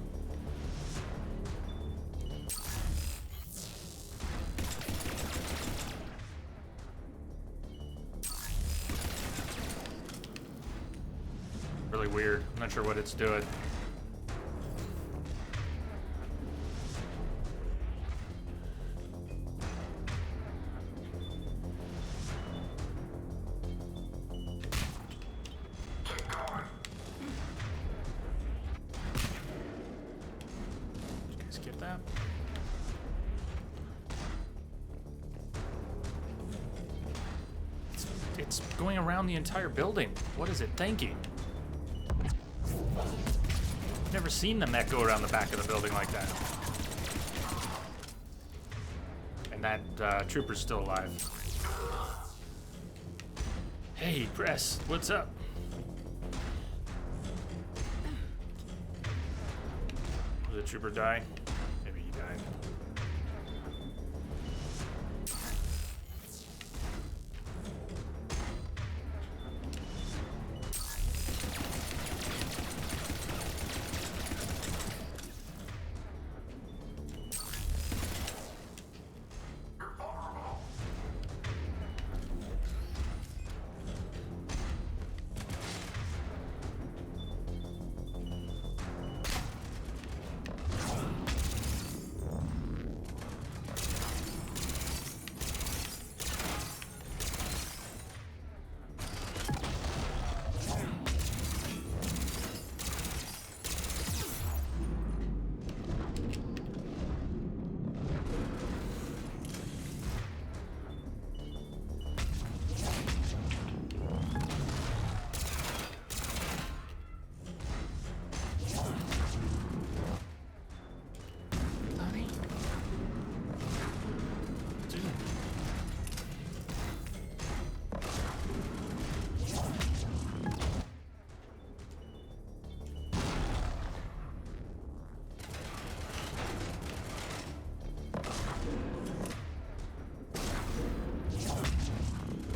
really weird. I'm not sure what it's doing. Skip that. It's going around the entire building. What is it thinking? I've never seen the mech go around the back of the building like that. And that trooper's still alive. Hey, Press, what's up? Did the trooper die? Maybe he died.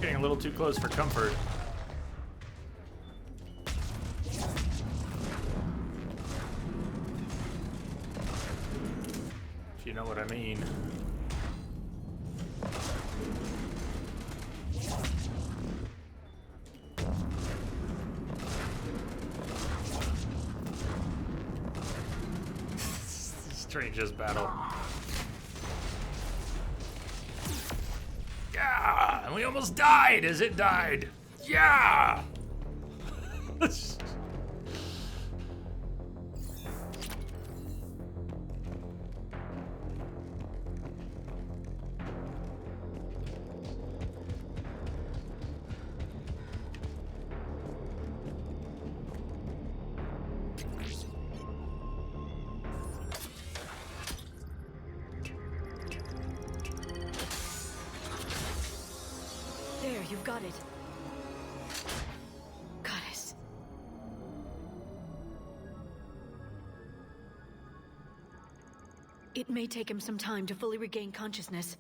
Getting a little too close for comfort. If you know what I mean. Strangest battle. Yeah! And we almost died as it died. Yeah! There, you've got it. Goddess. It may take him some time to fully regain consciousness.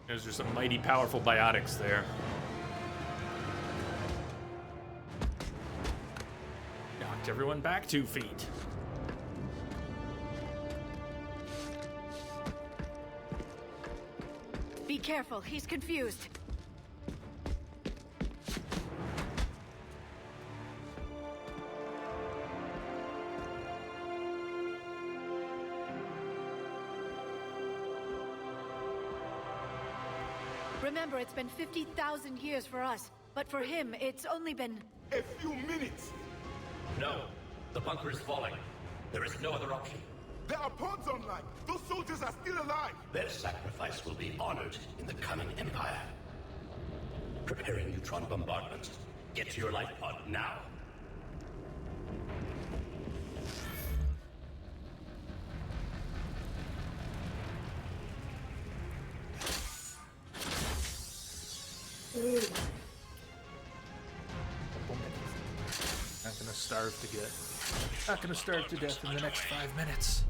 Those are some mighty powerful biotics there. Knocked everyone back 2 feet. Be careful, he's confused. Remember, it's been 50,000 years for us, but for him, it's only been... A few minutes! No, the bunker is falling. There is no other option. There are pods online! Those soldiers are still alive! Their sacrifice will be honored in the coming Empire. Preparing neutron bombardment. Get to your life pod now. Not gonna starve to death in the next 5 minutes.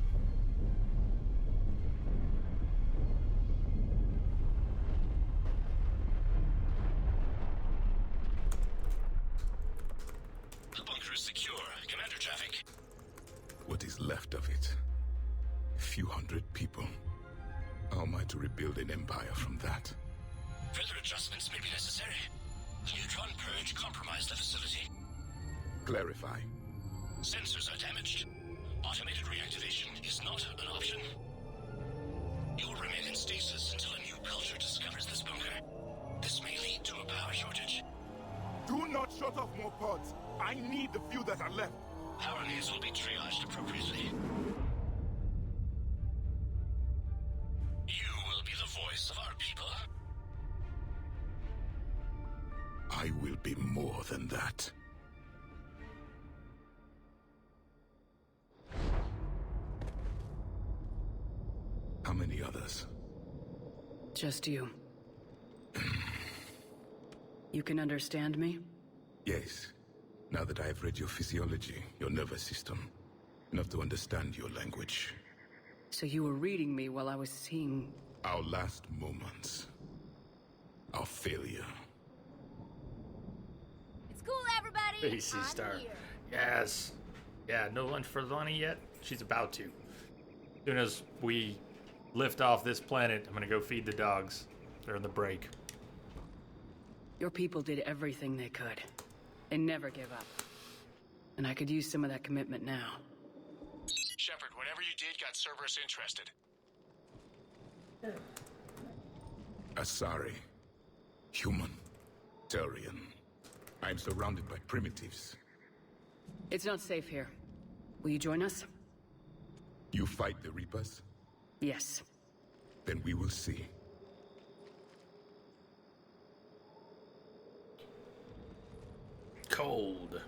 left of it. A few hundred people. How am I to rebuild an empire from that? Further adjustments may be necessary. The neutron purge compromised the facility. Clarify. Sensors are damaged. Automated reactivation is not an option. You will remain in stasis until a new culture discovers this bunker. This may lead to a power shortage. Do not shut off more pods. I need the few that are left. Power needs will be triaged appropriately. You will be the voice of our people. I will be more than that. How many others? Just you. You can understand me? Yes. Now that I have read your physiology, your nervous system, enough to understand your language. So you were reading me while I was seeing... Our last moments. Our failure. It's cool, everybody! AC I'm Star. here. Yes. Yeah, no lunch for Lonnie yet? She's about to. As soon as we lift off this planet, I'm gonna go feed the dogs. They're in the break. Your people did everything they could. They never gave up. And I could use some of that commitment now. Shepard, whatever you did got Cerberus interested. Asari. Human. Turian. I am surrounded by primitives. It's not safe here. Will you join us? You fight the Reapers? Yes. Then we will see. Cold.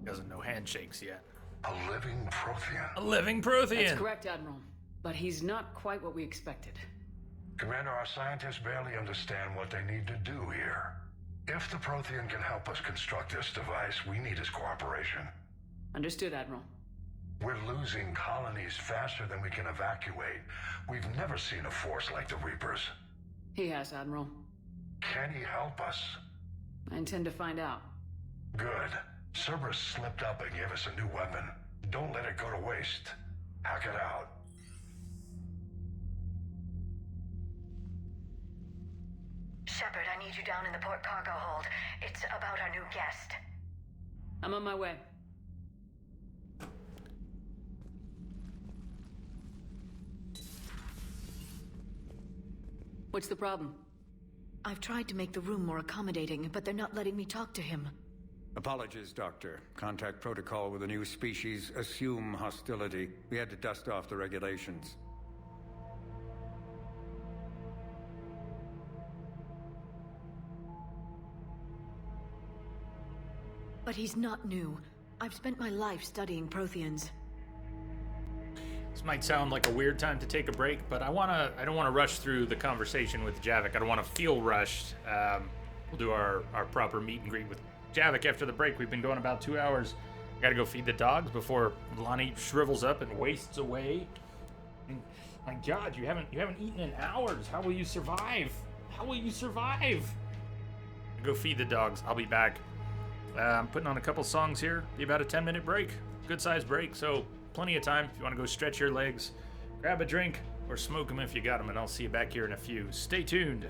Doesn't know handshakes yet. A living Prothean. A living Prothean! That's correct, Admiral. But he's not quite what we expected. Commander, our scientists barely understand what they need to do here. If the Prothean can help us construct this device, we need his cooperation. Understood, Admiral. We're losing colonies faster than we can evacuate. We've never seen a force like the Reapers. He has, Admiral. Can he help us? I intend to find out. Good. Cerberus slipped up and gave us a new weapon. Don't let it go to waste. Hack it out. Shepard, I need you down in the port cargo hold. It's about our new guest. I'm on my way. What's the problem? I've tried to make the room more accommodating, but they're not letting me talk to him. Apologies, Doctor. Contact protocol with a new species. Assume hostility. We had to dust off the regulations. But he's not new. I've spent my life studying Protheans. This might sound like a weird time to take a break, but I don't want to rush through the conversation with Javik. I don't want to feel rushed. We'll do our proper meet and greet with Javik after the break. We've been going about 2 hours. I gotta go feed the dogs before Lonnie shrivels up and wastes away. And my God, you haven't eaten in hours. How will you survive? How will you survive? Go feed the dogs. I'll be back. I'm putting on a couple songs here. Be about a 10-minute break. Good sized break, so plenty of time if you want to go stretch your legs, grab a drink, or smoke them if you got them, and I'll see you back here in a few. Stay tuned.